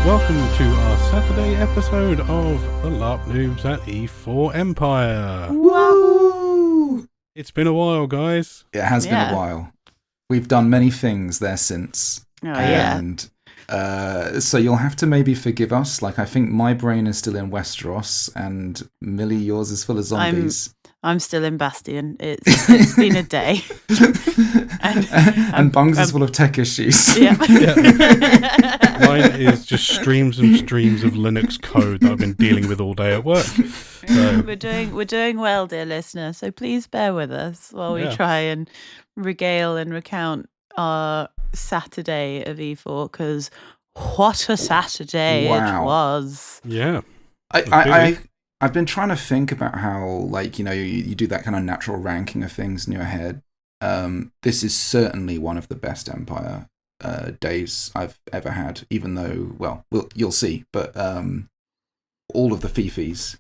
welcome to our Saturday episode of the LARP Noobs at E4 Empire. Woohoo! It's been a while, guys. It has been a while. We've done many things there since. So you'll have to maybe forgive us. Like, I think my brain is still in Westeros, and Millie, yours is full of zombies. I'm still in Bastion. It's been a day. and Bung's is full of tech issues. Yeah. Mine is just streams and streams of Linux code that I've been dealing with all day at work. So. We're doing well, dear listener. So please bear with us while we try and regale and recount our Saturday of E4, because what a Saturday it was. Yeah. I've been trying to think about how, like, you do that kind of natural ranking of things in your head. This is certainly one of the best Empire days I've ever had, even though, well, you'll see, but all of the fifis.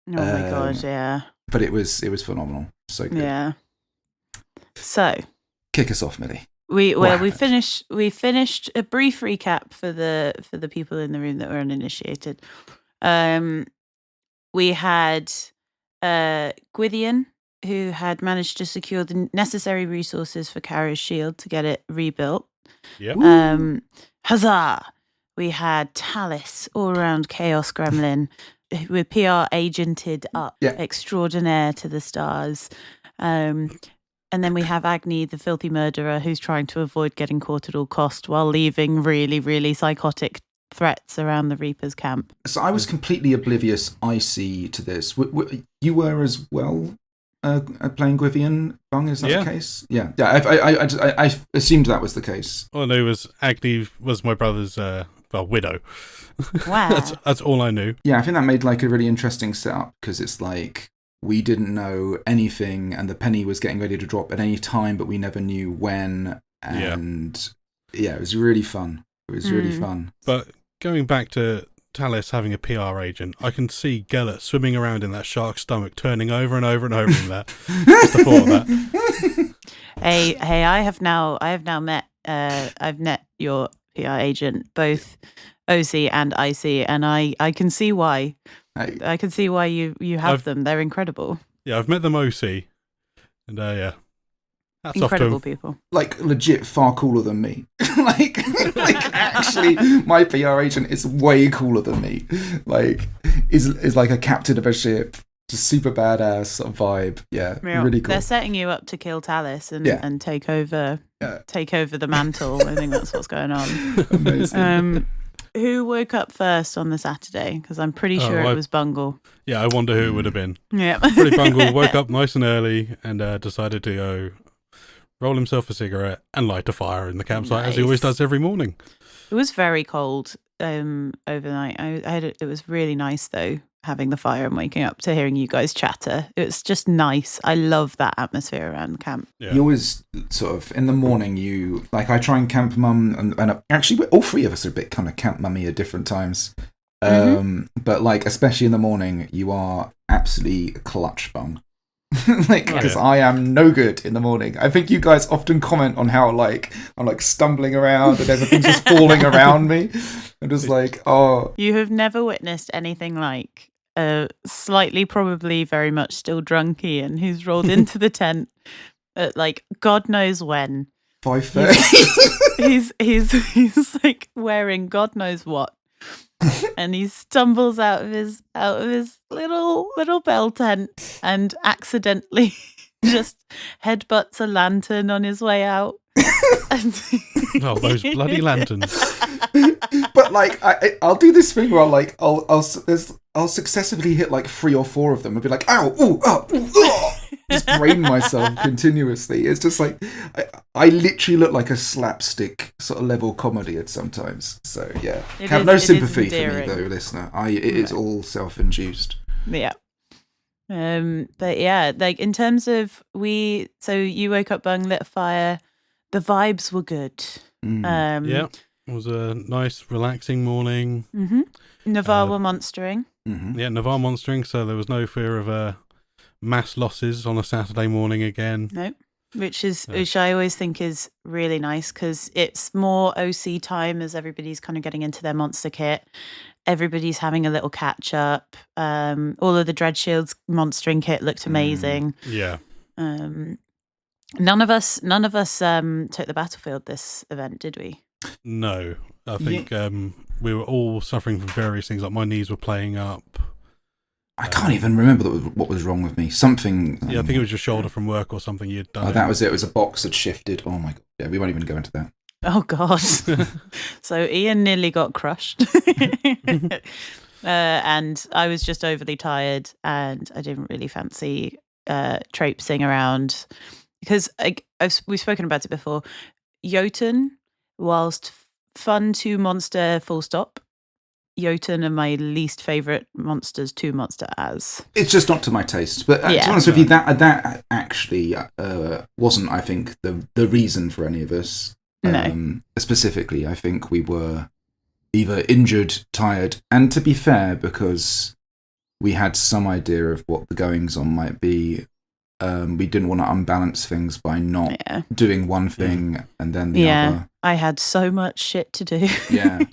Oh my god, yeah. But it was phenomenal. So good. Yeah. So kick us off, Millie. We finished a brief recap for the people in the room that were uninitiated. We had Gwydion, who had managed to secure the necessary resources for Kara's shield to get it rebuilt. Yep. Huzzah! We had Talis, all-around chaos gremlin, with PR agented up extraordinaire to the stars. And then we have Agni, the filthy murderer, who's trying to avoid getting caught at all cost while leaving really, really psychotic threats around the Reaper's camp. So I was completely oblivious, to this. You were as well playing Gwydion, Bung, is that the case? Yeah. I assumed that was the case. All I knew was Agni was my brother's widow. Wow. that's all I knew. Yeah, I think that made like a really interesting setup, because it's like we didn't know anything and the penny was getting ready to drop at any time, but we never knew when. And it was really fun. It was really fun. But going back to Talis having a PR agent, I can see Gellert swimming around in that shark's stomach, turning over and over and over in that. Just the thought of that. Hey, I have now met I've met your PR agent, both OC and IC, and I can see why. I can see why you have them. They're incredible. Yeah, I've met them OC, and that's incredible people. Like, legit far cooler than me. like actually, my PR agent is way cooler than me. Like, is like a captain of a ship. Just super badass sort of vibe. Yeah, really cool. They're setting you up to kill Talis and take over the mantle. I think that's what's going on. Amazing. Who woke up first on the Saturday? Because I'm pretty sure it was Bungle. Yeah, I wonder who it would have been. Yeah. Pretty Bungle woke up nice and early and decided to go roll himself a cigarette and light a fire in the campsite, as he always does every morning. It was very cold overnight. It was really nice, though, having the fire and waking up to hearing you guys chatter. It was just nice. I love that atmosphere around the camp. Yeah. You always sort of, in the morning, I try and camp mum, and actually all three of us are a bit kind of camp mummy at different times. But like, especially in the morning, you are absolutely clutch, Bung. Because I am no good in the morning. I think you guys often comment on how like I'm like stumbling around and everything's just falling around me. I'm just like, oh. You have never witnessed anything like a slightly, probably very much still drunk Ian who's rolled into the tent at like God knows when. 5:30. He's like wearing God knows what. And he stumbles out of his little bell tent and accidentally just headbutts a lantern on his way out. Oh, those bloody lanterns! But like, I'll do this thing where I'll successively hit like 3 or 4 of them and be like, ow, ooh, oh, ooh, oh. Just brain myself continuously. It's just like I literally look like a slapstick sort of level comedy at sometimes. So yeah, have no sympathy for me though, listener. It is all self-induced. Yeah. But yeah, like in terms of so you woke up, Bung, lit a fire. The vibes were good. Yeah, it was a nice, relaxing morning. Navarre were monstering. Yeah, Navarre monstering, so there was no fear of mass losses on a Saturday morning again. Nope. which I always think is really nice because it's more OC time as everybody's kind of getting into their monster kit. Everybody's having a little catch up. All of the Dreadshield's monstering kit looked amazing. Yeah. None of us took the battlefield this event, did we? No, I think we were all suffering from various things. Like my knees were playing up. I can't even remember what was wrong with me. Something. Yeah, I think it was your shoulder from work or something you'd done. Oh, that was it. It was a box that shifted. Oh my god. Yeah, we won't even go into that. Oh god. So Ian nearly got crushed. And I was just overly tired and I didn't really fancy traipsing around because we've spoken about it before. Jotun, whilst fun to monster full stop, Jotun are my least favourite monsters to monster as. It's just not to my taste. But to be honest with you, that actually wasn't, I think, the reason for any of us. No. Specifically, I think we were either injured, tired, and to be fair, because we had some idea of what the goings-on might be, we didn't want to unbalance things by not doing one thing and then the other. I had so much shit to do. Yeah.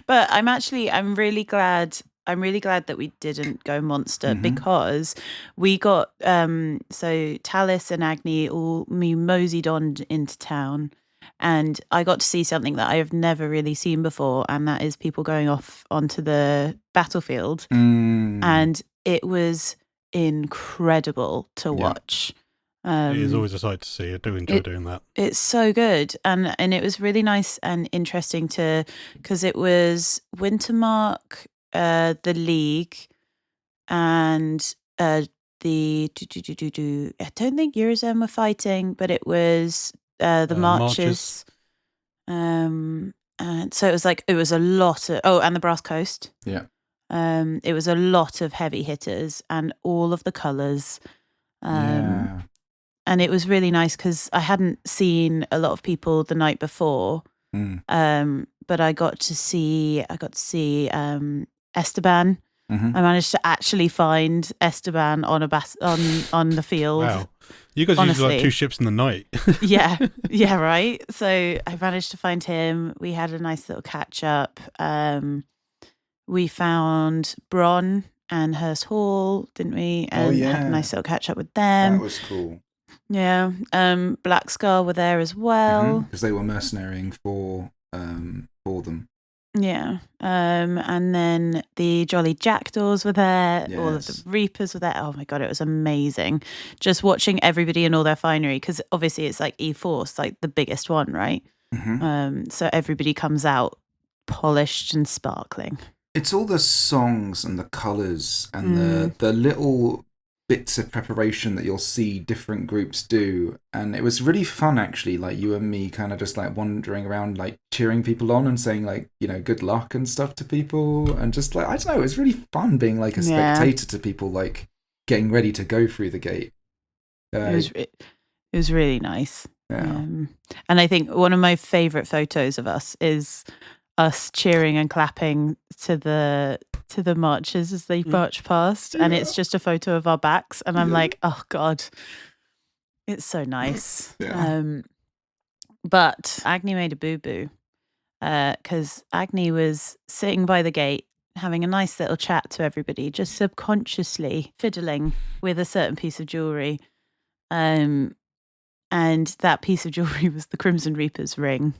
But I'm really glad that we didn't go monster because we got so Talis and Agni we moseyed on into town and I got to see something that I have never really seen before, and that is people going off onto the battlefield. And it was incredible to watch. It is always a sight to see. I do enjoy doing that. It's so good, and it was really nice and interesting because it was Wintermark, the League, and the I don't think Eurozone were fighting, but it was the marches. And so it was a lot of and the Brass Coast. Yeah. It was a lot of heavy hitters and all of the colours. And it was really nice because I hadn't seen a lot of people the night before. But I got to see Esteban. I managed to actually find Esteban on on the field. Wow. You guys used like 2 ships in the night. yeah, right. So I managed to find him. We had a nice little catch up. We found Bronn and Hurst Hall, didn't we? And had a nice little catch up with them. That was cool. Yeah. Black Scar were there as well. Because they were mercenarying for them. Yeah. And then the Jolly Jackdaws were there. Yes. All of the Reapers were there. Oh my god, it was amazing. Just watching everybody in all their finery, because obviously it's like E-Force, like the biggest one, right? So everybody comes out polished and sparkling. It's all the songs and the colours and the little bits of preparation that you'll see different groups do, and it was really fun actually, like you and me kind of just like wandering around like cheering people on and saying like, you know, good luck and stuff to people, and just like, I don't know, it was really fun being like a spectator to people like getting ready to go through the gate. It was really nice. And I think one of my favourite photos of us is us cheering and clapping to the marchers as they march past, and it's just a photo of our backs, and I'm like, oh god, it's so nice. But Agni made a boo-boo because Agni was sitting by the gate having a nice little chat to everybody, just subconsciously fiddling with a certain piece of jewellery, and that piece of jewellery was the Crimson Reaper's ring.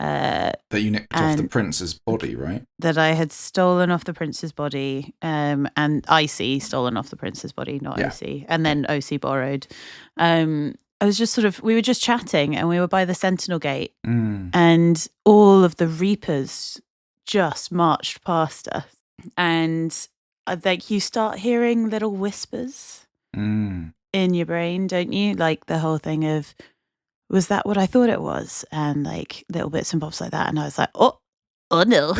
That you nicked off the prince's body, right? That I had stolen off the prince's body, and IC stolen off the prince's body, not OC, and then OC borrowed. I was just we were just chatting, and we were by the Sentinel Gate, and all of the Reapers just marched past us, and like you start hearing little whispers in your brain, don't you? Like the whole thing of, was that what I thought it was? And like little bits and bobs like that. And I was like, oh no.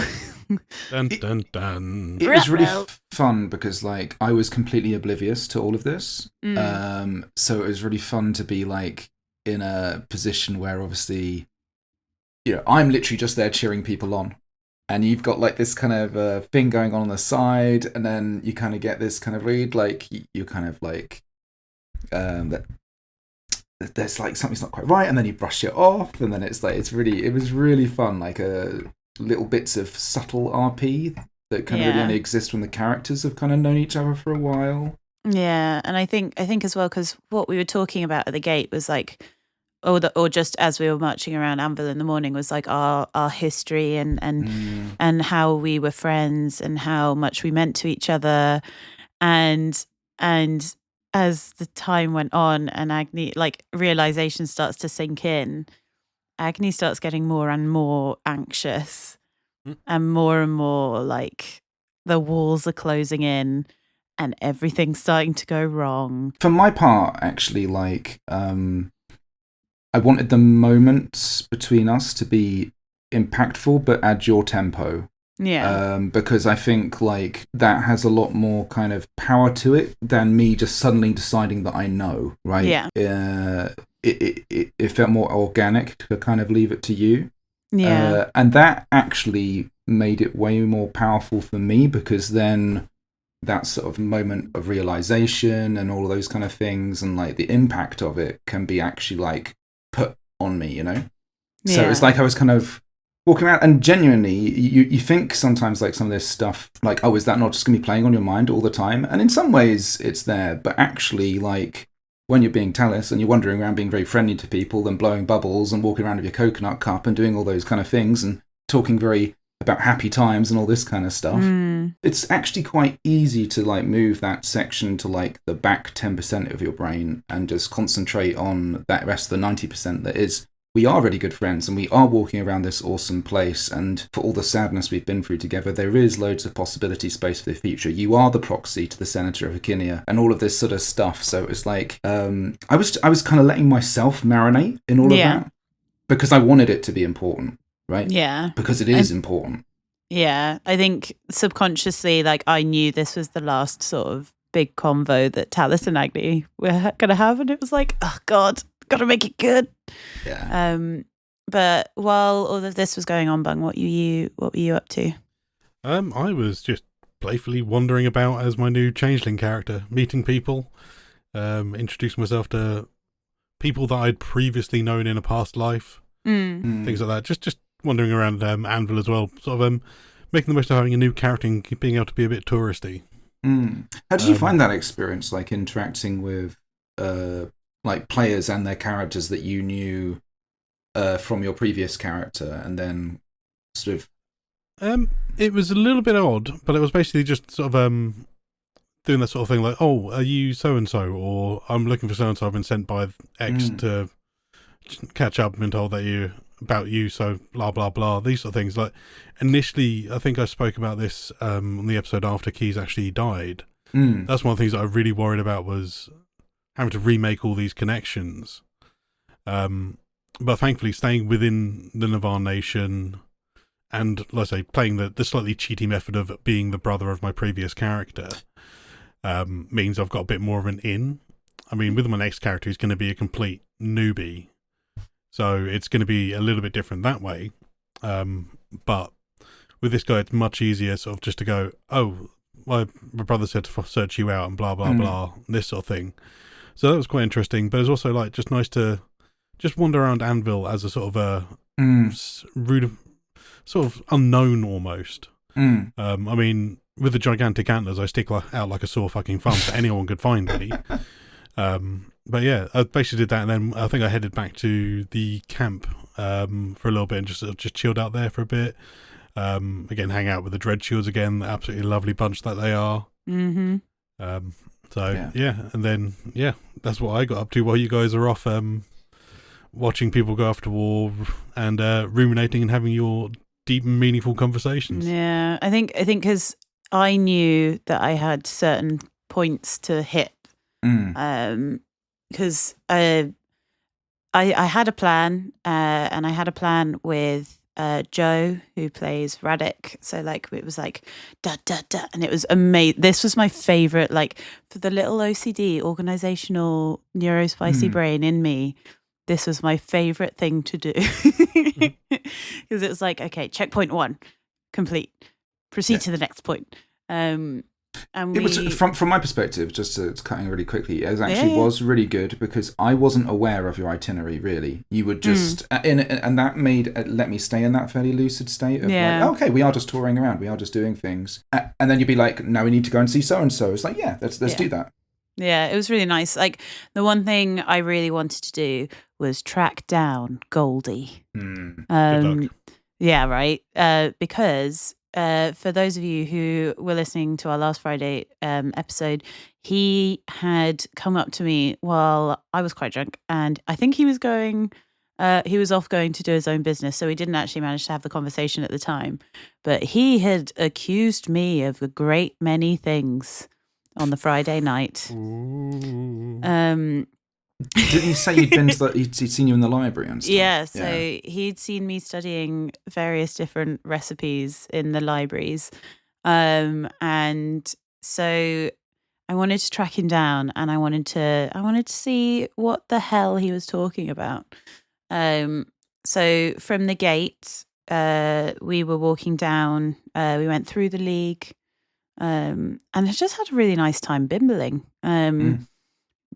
Dun, dun, dun. It was really fun because like I was completely oblivious to all of this. So it was really fun to be like in a position where obviously, you know, I'm literally just there cheering people on. And you've got like this kind of thing going on the side. And then you kind of get this kind of read, like you kind of like, there's like something's not quite right, and then you brush it off, and then it's like it was really fun, like little bits of subtle RP that kind of really only exist when the characters have kind of known each other for a while. Yeah, and I think as well, because what we were talking about at the gate was like, or just as we were marching around Anvil in the morning, was like our history and how we were friends and how much we meant to each other, and as the time went on and Agni, like, realization starts to sink in, Agni starts getting more and more anxious and more like the walls are closing in and everything's starting to go wrong. For my part, actually, like, I wanted the moments between us to be impactful, but at your tempo. Yeah. Because I think like that has a lot more kind of power to it than me just suddenly deciding that I know, right? Yeah. It felt more organic to kind of leave it to you. Yeah. And that actually made it way more powerful for me, because then that sort of moment of realization and all of those kind of things and like the impact of it can be actually like put on me, you know? Yeah. So it's like I was kind of walking around, and genuinely, you think sometimes like some of this stuff, like, oh, is that not just going to be playing on your mind all the time? And in some ways it's there, but actually, like, when you're being Talis and you're wandering around being very friendly to people and blowing bubbles and walking around with your coconut cup and doing all those kind of things and talking very about happy times and all this kind of stuff, it's actually quite easy to like move that section to like the back 10% of your brain and just concentrate on that rest of the 90% that is, we are really good friends and we are walking around this awesome place, and for all the sadness we've been through together, there is loads of possibility space for the future. You are the proxy to the Senator of Aquinia and all of this sort of stuff. So it's like I was kind of letting myself marinate in all of that because I wanted it to be important, right? Yeah. Because it is important. Yeah. I think subconsciously, like, I knew this was the last sort of big convo that Talis and Agni were going to have, and it was like, oh God, gotta make it good. Yeah. But while all of this was going on, Bung, what were you up to? I was just playfully wandering about as my new changeling character, meeting people, introducing myself to people that I'd previously known in a past life, things like that. Just wandering around Anvil as well, sort of making the most of having a new character and being able to be a bit touristy. How did you find that experience, like interacting with like players and their characters that you knew from your previous character, and then sort of it was a little bit odd, but it was basically just sort of doing that sort of thing, like, oh, are you so and so, or I'm looking for so and so, I've been sent by X to catch up and been told that about you, so blah blah blah, these sort of things. Like, initially I think I spoke about this on the episode after Keys actually died. That's one of the things that I really worried about, was having to remake all these connections. But thankfully, staying within the Navarre Nation and, let's say, playing the slightly cheaty method of being the brother of my previous character means I've got a bit more of an in. I mean, with my next character, he's going to be a complete newbie, so it's going to be a little bit different that way. But with this guy, it's much easier sort of just to go, oh, my brother said to search you out and blah, blah, blah, this sort of thing. So that was quite interesting, but it was also like just nice to just wander around Anvil as a sort of a rude, sort of unknown almost. I mean, with the gigantic antlers, I stick out like a sore fucking thumb, so anyone could find me. But yeah, I basically did that, and then I think I headed back to the camp for a little bit and just chilled out there for a bit. Again, hang out with the Dreadshields again, the absolutely lovely bunch that they are. So yeah, and then that's what I got up to while you guys are off watching people go off to war and ruminating and having your deep and meaningful conversations. Yeah, I think because I knew that I had certain points to hit, because I had a plan, and I had a plan with Joe, who plays Radek. So like it was like da da da, and it was amazing. This was my favorite, like, for the little OCD, organizational neurospicy brain in me. This was my favorite thing to do, because it was like, okay, checkpoint 1 complete, proceed to the next point. And it was from my perspective, just to cutting really quickly. It actually was really good because I wasn't aware of your itinerary. Really, you would just and that let me stay in that fairly lucid state of like, okay, we are just touring around, we are just doing things, and then you'd be like, now we need to go and see so and so. It's like, let's do that. Yeah, it was really nice. Like the one thing I really wanted to do was track down Goldie. Good luck. Yeah, right. Because for those of you who were listening to our last Friday episode, he had come up to me while I was quite drunk, and I think he was off going to do his own business, so we didn't actually manage to have the conversation at the time. But he had accused me of a great many things on the Friday night. Didn't he say he'd seen you in the library and stuff? Yeah, so he'd seen me studying various different recipes in the libraries. And so I wanted to track him down, and I wanted to see what the hell he was talking about. So from the gate, we were walking down, we went through the league, and I just had a really nice time bimbling.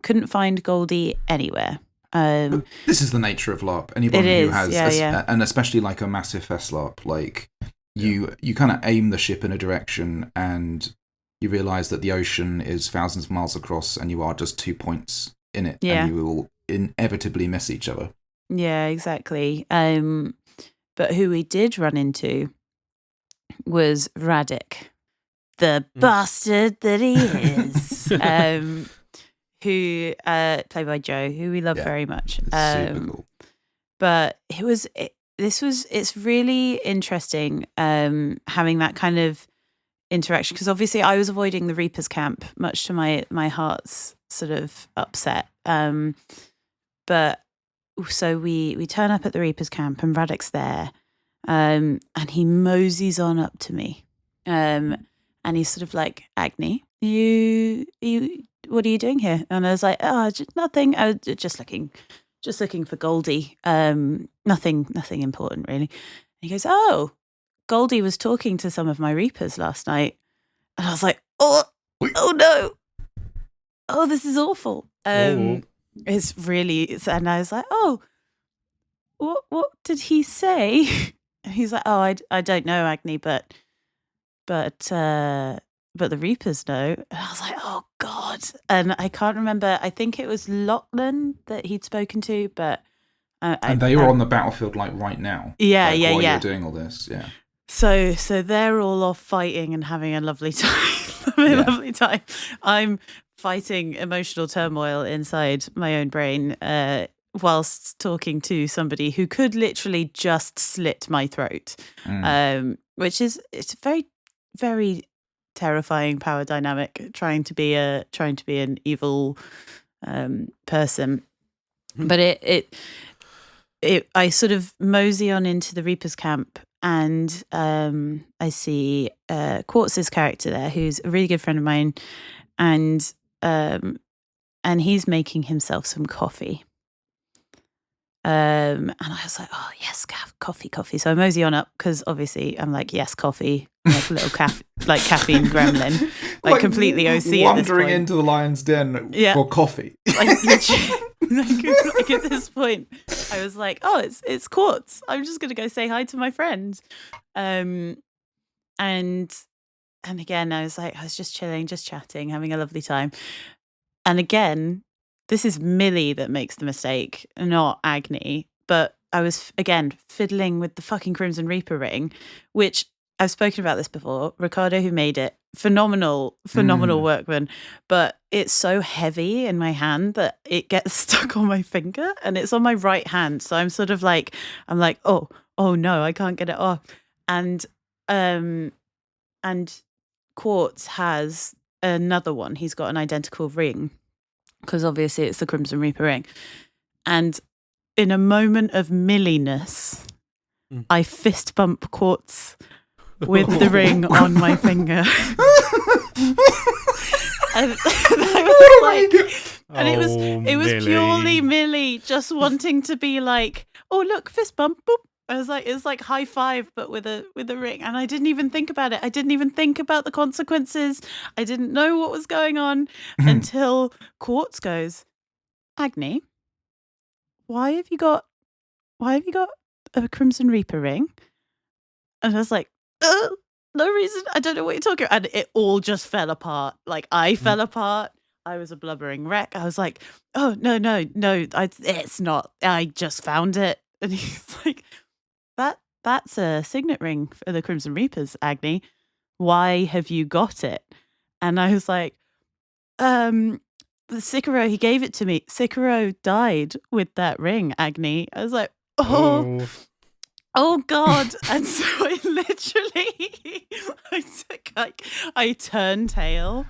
Couldn't find Goldie anywhere. This is the nature of LARP. Anybody who has, and especially like a massive fest LARP, like you kind of aim the ship in a direction, and you realise that the ocean is thousands of miles across, and you are just 2 points in it, and you will inevitably miss each other. Yeah, exactly. But who we did run into was Radic, the bastard that he is. Who played by Joe, who we love very much. Super cool. But it's really interesting having that kind of interaction, because obviously I was avoiding the Reaper's camp, much to my heart's sort of upset. But so we turn up at the Reaper's camp, and Radic's there, and he moseys on up to me, and he's sort of like, Agni, you what are you doing here? And I was like, just nothing. I was just looking for Goldie. Nothing important really. And he goes, oh, Goldie was talking to some of my Reapers last night. And I was like, oh no. Oh, this is awful. It's really, and I was like, oh, what did he say? And he's like, oh, I don't know, Agni, but the Reapers know. And I was like, oh God. And I can't remember. I think it was Lachlan that he'd spoken to, but and they were on the battlefield like right now. Yeah, like, yeah, while yeah. You're doing all this, yeah. So they're all off fighting and having a lovely time. Lovely time. I'm fighting emotional turmoil inside my own brain whilst talking to somebody who could literally just slit my throat. Which is, it's very, very terrifying power dynamic, trying to be an evil person. But I sort of mosey on into the Reaper's camp, and I see Quartz's character there, who's a really good friend of mine, and he's making himself some coffee. And I was like, oh yes, coffee. So I mosey on up, because obviously I'm like, yes, coffee, like a little caffeine gremlin, like completely OC at this point. Wandering into the lion's den for coffee. Like at this point, I was like, oh, it's Quartz. I'm just gonna go say hi to my friend. And again, I was just chilling, just chatting, having a lovely time. And again, this is Millie that makes the mistake, not Agni. But I was, again, fiddling with the fucking Crimson Reaper ring, which I've spoken about this before. Ricardo, who made it, phenomenal workman. But it's so heavy in my hand that it gets stuck on my finger, and it's on my right hand. So I'm sort of like, oh no, I can't get it off. And Quartz has another one. He's got an identical ring, because obviously it's the Crimson Reaper ring. And in a moment of Millie-ness, I fist bump Quartz with the ring on my finger. And I was like, and it was Millie. Purely Millie just wanting to be like, oh look, fist bump, boop. I was like, it's like high five, but with a ring. And I didn't even think about it. I didn't even think about the consequences. I didn't know what was going on until Quartz goes, Agni, why have you got a Crimson Reaper ring? And I was like, no reason. I don't know what you're talking about. And it all just fell apart. Like I fell apart. I was a blubbering wreck. I was like, oh, no, it's not. I just found it. And he's like, that's a signet ring for the Crimson Reapers, Agni. Why have you got it? And I was like, the Sikaro, he gave it to me. Sikaro died with that ring, Agni. I was like, oh God. And so I literally, I turn tail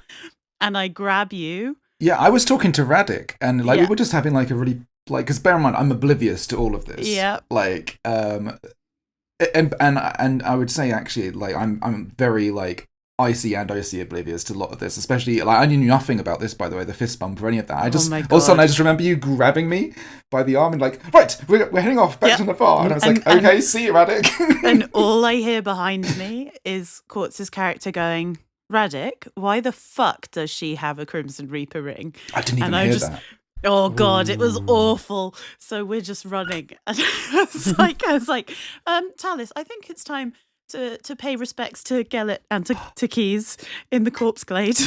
and I grab you. Yeah, I was talking to Radic and we were just having like a really, like, because bear in mind, I'm oblivious to all of this. Yeah. Like, and I would say actually, like, I'm very like icy and OC oblivious to a lot of this, especially like I knew nothing about this, by the way, the fist bump or any of that. I just all of a sudden I just remember you grabbing me by the arm and like, right, we're heading off back to the bar, and I was like, okay, see you, Radic. And all I hear behind me is Quartz's character going, Radic, why the fuck does she have a Crimson Reaper ring? I didn't even hear that. Oh God, it was awful. So we're just running. And I was like, Talis, I think it's time to pay respects to Gellet and to Keys in the corpse glade.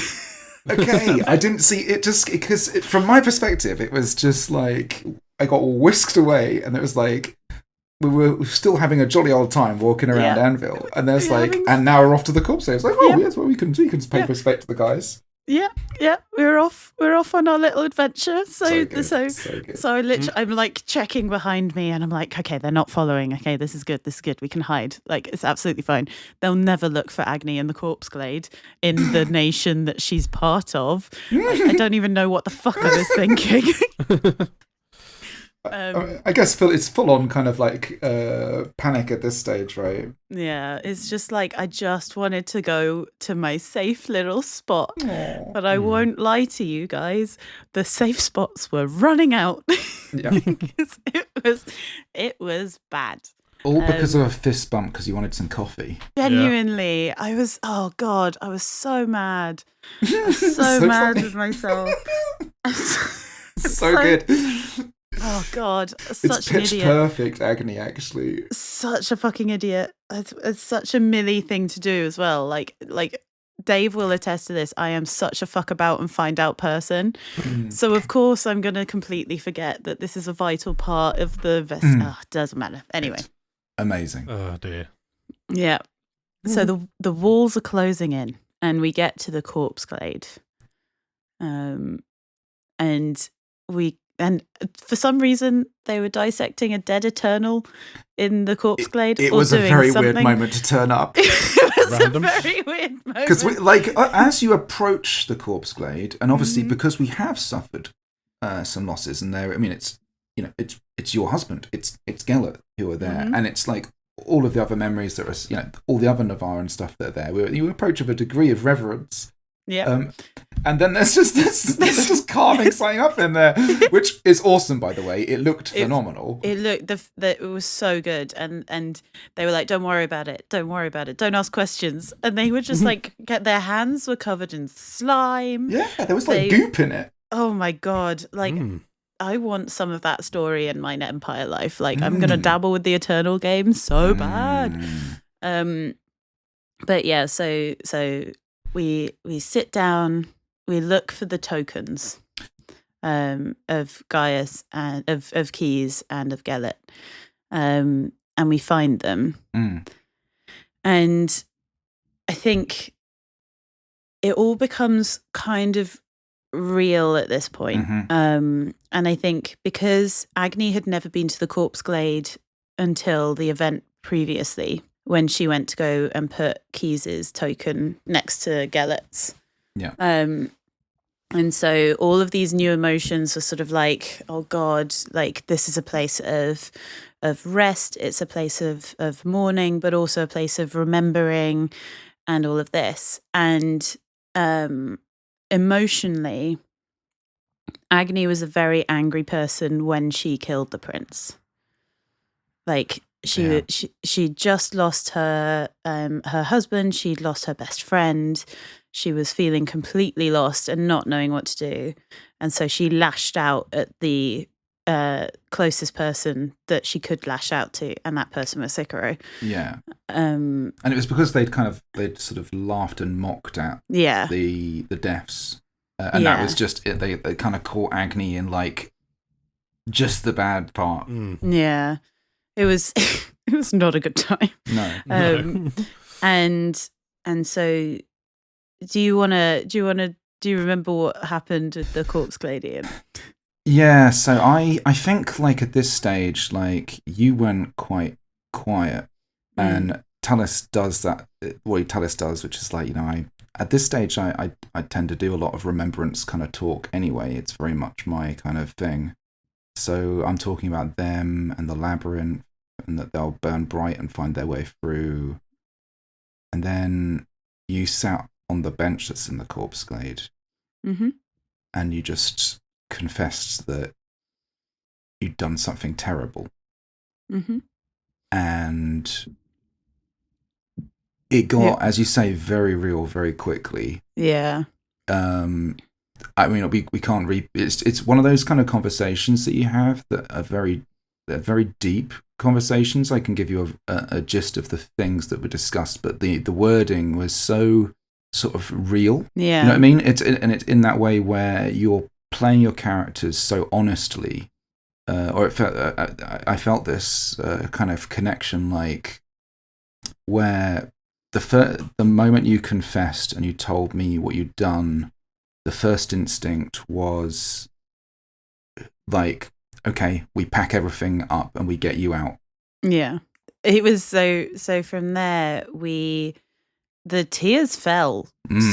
Okay, I didn't see it because from my perspective, it was just like I got whisked away, and it was like we were still having a jolly old time walking around Anvil, and there's and now we're off to the corpse. It's like, yes, well, we can pay respect to the guys. Yeah, we're off on our little adventure. So I literally, I'm like checking behind me, and I'm like, okay, they're not following. Okay, this is good. We can hide. Like, it's absolutely fine. They'll never look for Agni in the corpse glade in the nation that she's part of. Like, I don't even know what the fuck I was thinking. I guess it's full on kind of like panic at this stage, right? Yeah, it's just like I just wanted to go to my safe little spot. Aww. But I won't lie to you guys, the safe spots were running out. Yeah. it was bad. All because of a fist bump because you wanted some coffee. Genuinely, I was so mad. I was so mad funny. with myself. so good. Oh God, such it's pitch an idiot. Perfect Agni, actually. Such a fucking idiot. It's such a Millie thing to do as well. Like Dave will attest to this. I am such a fuck about and find out person. So of course I'm going to completely forget that this is a vital part of the doesn't matter. Anyway. Amazing. Oh dear. Yeah. So the walls are closing in, and we get to the corpse glade. And for some reason, they were dissecting a dead Eternal in the corpse glade. It was a very weird moment to turn up. It was a very weird moment. Because, as you approach the corpse glade, and obviously because we have suffered some losses, and it's your husband, it's Gellet who are there, and it's like all of the other memories that are, all the other Navaran stuff that are there. You approach with a degree of reverence. Yeah. And then there's just carving something up in there, which is awesome, by the way. It looked phenomenal. It was so good, and they were like, "Don't worry about it. Don't worry about it. Don't ask questions." And they were just like, their hands were covered in slime. Yeah, there was goop in it. Oh my God! Like, I want some of that story in my Empire life. Like, I'm gonna dabble with the Eternal game so bad. But yeah, so we sit down. We look for the tokens of Gaius and of Keys and of Gellet, and we find them. And I think it all becomes kind of real at this point. And I think because Agni had never been to the corpse glade until the event previously, when she went to go and put Keys's token next to Gellet's. Yeah. And so all of these new emotions are sort of like, oh God, like this is a place of rest. It's a place of mourning, but also a place of remembering and all of this. And emotionally, Agni was a very angry person when she killed the prince. Like, She just lost her husband. She'd lost her best friend. She was feeling completely lost and not knowing what to do, and so she lashed out at the closest person that she could lash out to, and that person was Sikoro. Yeah. And it was because they'd sort of laughed and mocked at the deaths, and that was just it. They kind of caught Agni in like just the bad part. Yeah, it was it was not a good time. No. And so do you remember what happened with the corpse Gladian? Yeah, so I think like at this stage, like you went quite quiet, and Talis does that. What Talis does, which is like, at this stage, I tend to do a lot of remembrance kind of talk anyway. It's very much my kind of thing. So I'm talking about them and the labyrinth, and that they'll burn bright and find their way through. And then you sat on the bench that's in the corpse glade, and you just confessed that you'd done something terrible. And it got, as you say, very real very quickly. Yeah. I mean, we can't read. It's one of those kind of conversations that you have that are very deep conversations. I can give you a gist of the things that were discussed, but the wording was so sort of real. Yeah. You know what I mean? It's in that way where you're playing your characters so honestly, or I felt this kind of connection, like where the moment you confessed and you told me what you'd done, the first instinct was like, okay, we pack everything up and we get you out. Yeah. It was so from there the tears fell.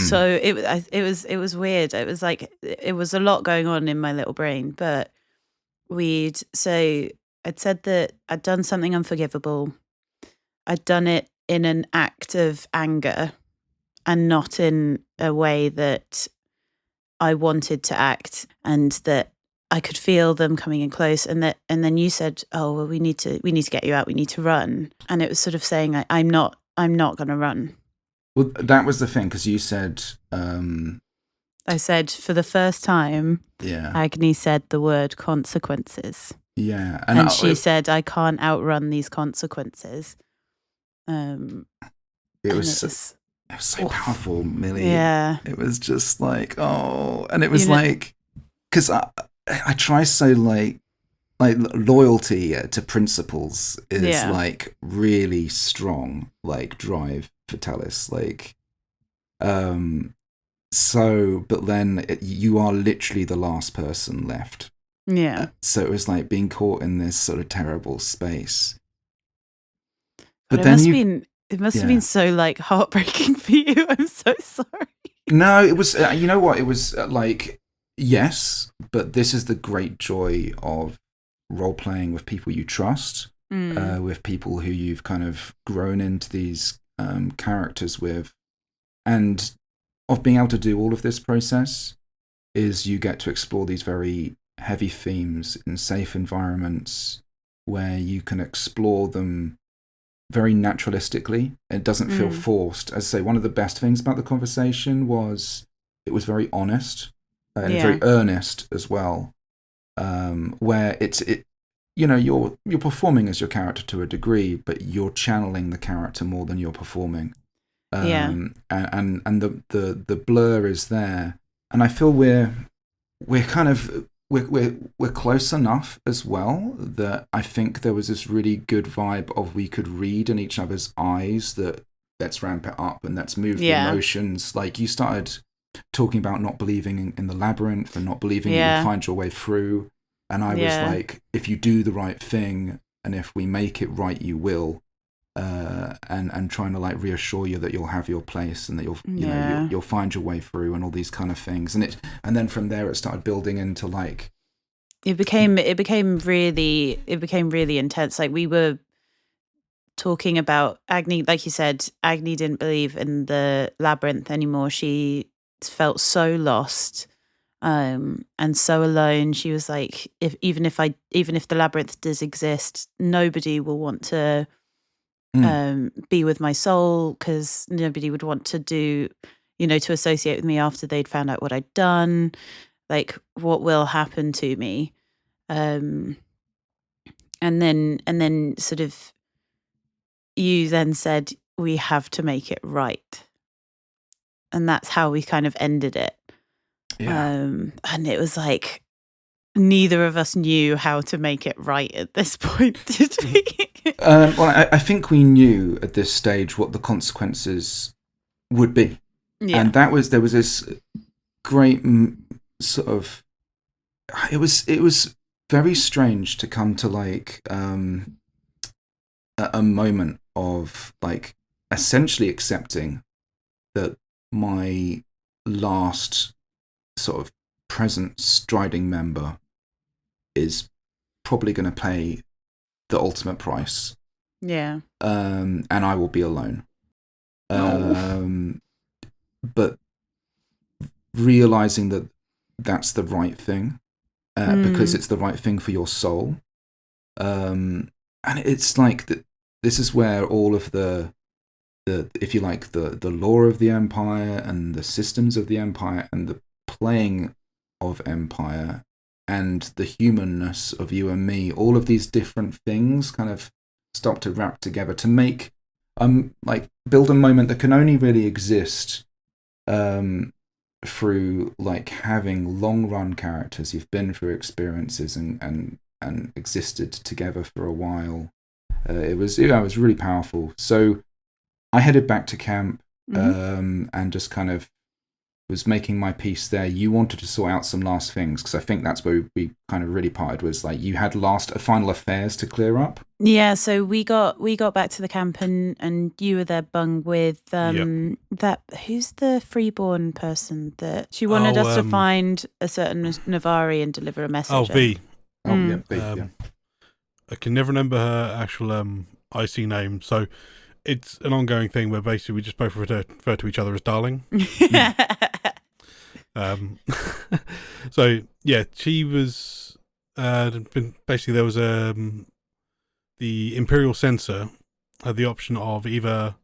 So it was weird. It was like it was a lot going on in my little brain, but I'd said that I'd done something unforgivable. I'd done it in an act of anger and not in a way that I wanted to act, and that I could feel them coming in close, and then you said, "Oh, well, we need to get you out. We need to run." And it was sort of saying, I'm not going to run. Well, that was the thing, because you said, I said, for the first time, Agni said the word consequences. Yeah. And she said, I can't outrun these consequences. It was so powerful, Millie. Yeah. It was just like, oh, and it was like, because I try so like loyalty to principles is like really strong, like drive for Talis, like, so, but then you are literally the last person left. Yeah. So it was like being caught in this sort of terrible space. But it must have been so like heartbreaking for you. I'm so sorry. No, it was, you know what? It was like, yes, but this is the great joy of role-playing with people you trust, with people who you've kind of grown into these characters with, and of being able to do all of this process is you get to explore these very heavy themes in safe environments where you can explore them very naturalistically. It doesn't feel forced. As I say, one of the best things about the conversation was it was very honest and very earnest as well, where you're performing as your character to a degree, but you're channeling the character more than you're performing. And the blur is there, and I feel we're close enough as well that I think there was this really good vibe of we could read in each other's eyes that let's ramp it up and let's move the emotions. Like you started talking about not believing in the labyrinth and not believing you would find your way through, and I was like, if you do the right thing and if we make it right, you will. And trying to like reassure you that you'll have your place and that you'll find your way through and all these kind of things, and then from there it started building into like it became really intense. Like we were talking about Agni, like you said, Agni didn't believe in the labyrinth anymore. She felt so lost, and so alone. She was like, even if the labyrinth does exist, nobody will want to be with my soul, because nobody would want to to associate with me after they'd found out what I'd done. Like, what will happen to me? And then sort of you then said, we have to make it right. And that's how we kind of ended it. Yeah. And it was like, neither of us knew how to make it right at this point, did we? Well, I think we knew at this stage what the consequences would be. Yeah. And there was this great sort of, it was very strange to come to like a moment of like essentially accepting that my last sort of present striding member is probably going to pay the ultimate price. Yeah. And I will be alone. But realizing that that's the right thing, because it's the right thing for your soul. And it's like this is where all of the if you like the lore of the Empire and the systems of the Empire and the playing of Empire and the humanness of you and me, all of these different things kind of start to wrap together to make like build a moment that can only really exist through like having long run characters who've been through experiences and existed together for a while. It was really powerful. So I headed back to camp and just kind of was making my peace there. You wanted to sort out some last things, because I think that's where we kind of really parted, was like you had final affairs to clear up. Yeah, so we got back to the camp and you were there, Bung, with that who's the freeborn person that she wanted us to find a certain Navari and deliver a message. Oh, V. Yeah, V. Yeah. I can never remember her actual IC name, so it's an ongoing thing where basically we just both refer to each other as darling. So yeah, she was basically there was the Imperial Censor had the option of either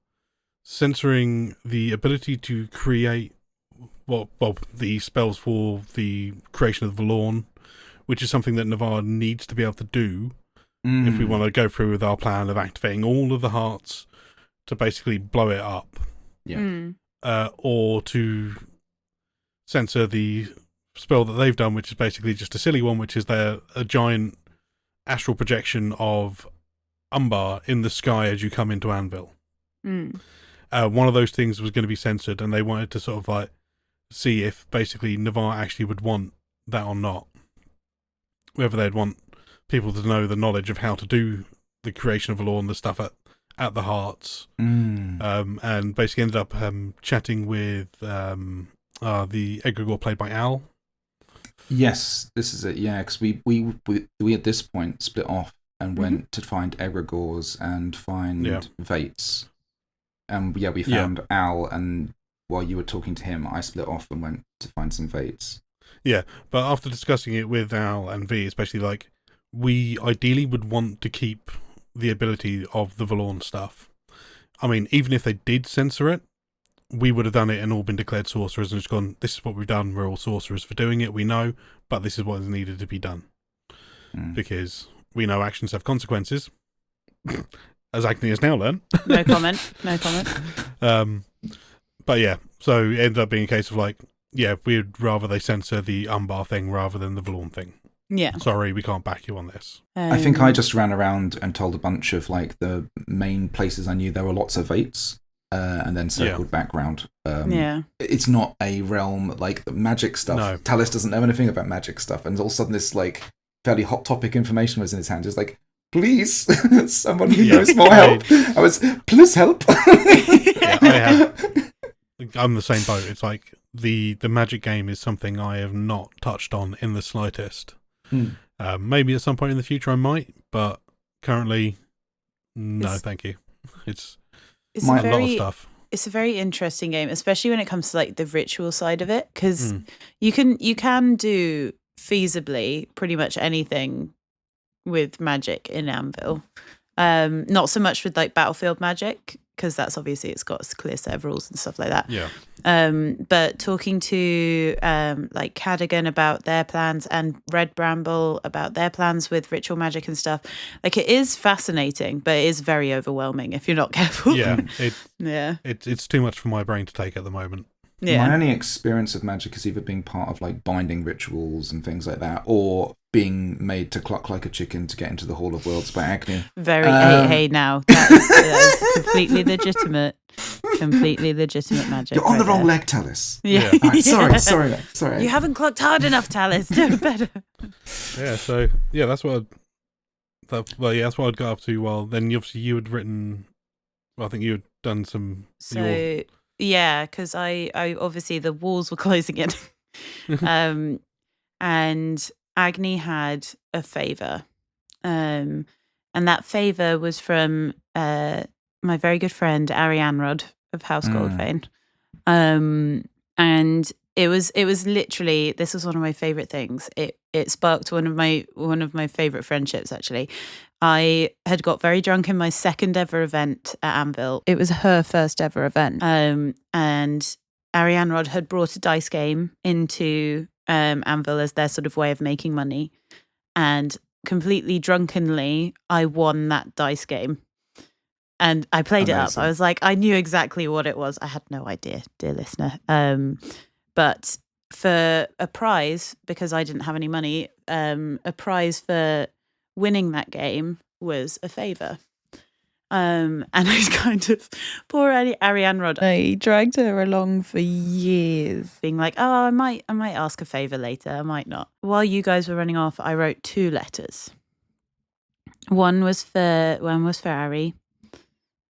censoring the ability to create the spells for the creation of the Valorn, which is something that Navarre needs to be able to do if we want to go through with our plan of activating all of the hearts to basically blow it up. Yeah. Or to censor the spell that they've done, which is basically just a silly one, which is a giant astral projection of Umbar in the sky as you come into Anvil. One of those things was going to be censored, and they wanted to sort of like see if basically Navarre actually would want that or not. Whether they'd want people to know the knowledge of how to do the creation of a law and the stuff at the hearts. And basically ended up chatting with the egregore played by Al. Yes, this is it. Yeah, because we at this point split off and went to find egregores and find Vates. And we found Al, and while you were talking to him, I split off and went to find some Vates. Yeah, but after discussing it with Al and V, especially, like, we ideally would want to keep the ability of the Valorn stuff. I mean, even if they did censor it, we would have done it and all been declared sorcerers and just gone, this is what we've done, we're all sorcerers for doing it, we know, but this is what is needed to be done. Because we know actions have consequences, as Agni has now learned. No comment. But yeah, so it ended up being a case of like, yeah, we'd rather they censor the Umbar thing rather than the Valorn thing. Yeah. Sorry, we can't back you on this. I think I just ran around and told a bunch of like the main places I knew there were lots of Vates, and then circled back round. It's not a realm like magic stuff. No. Talis doesn't know anything about magic stuff, and all of a sudden this like fairly hot topic information was in his hand. Just like, please, someone who knows more help. I was, please help. I'm the same boat. It's like the magic game is something I have not touched on in the slightest. Maybe at some point in the future I might, but currently, no, thank you. It's a lot of stuff. it's a very interesting game, especially when it comes to like the ritual side of it, because you can do feasibly pretty much anything with magic in Anvil. Not so much with like battlefield magic, because that's obviously it's got a clear set of rules and stuff like that. Yeah. But talking to like Cadogan about their plans and Red Bramble about their plans with ritual magic and stuff, like it is fascinating, but it is very overwhelming if you're not careful. Yeah. It's too much for my brain to take at the moment. Yeah. My only experience of magic is either being part of like binding rituals and things like that, or being made to cluck like a chicken to get into the Hall of Worlds by Agni. Very hey now. That is completely legitimate. Completely legitimate magic. You're on the wrong there. leg, Talis. Yeah. Right, sorry. You haven't clucked hard enough, Talis. Do better. Yeah. So yeah, that's what. That's what I'd got up to. Well, then obviously you had written. Well, I think you had done some. So yeah, because I obviously the walls were closing in, and Agni had a favor, and that favor was from my very good friend Arianrod of House Goldfane, and it was literally, this was one of my favorite things. It sparked one of my favorite friendships actually. I had got very drunk in my second ever event at Anvil. It was her first ever event, and Arianrod had brought a dice game into Anvil as their sort of way of making money, and completely drunkenly I won that dice game. And I played it up. I was like, I knew exactly what it was. I had no idea, dear listener. But for a prize, because I didn't have any money, a prize for winning that game was a favour. And I kind of, poor Arianrod, I dragged her along for years, being like, oh, I might ask a favour later, I might not. While you guys were running off, I wrote 2 letters. One was for Ari,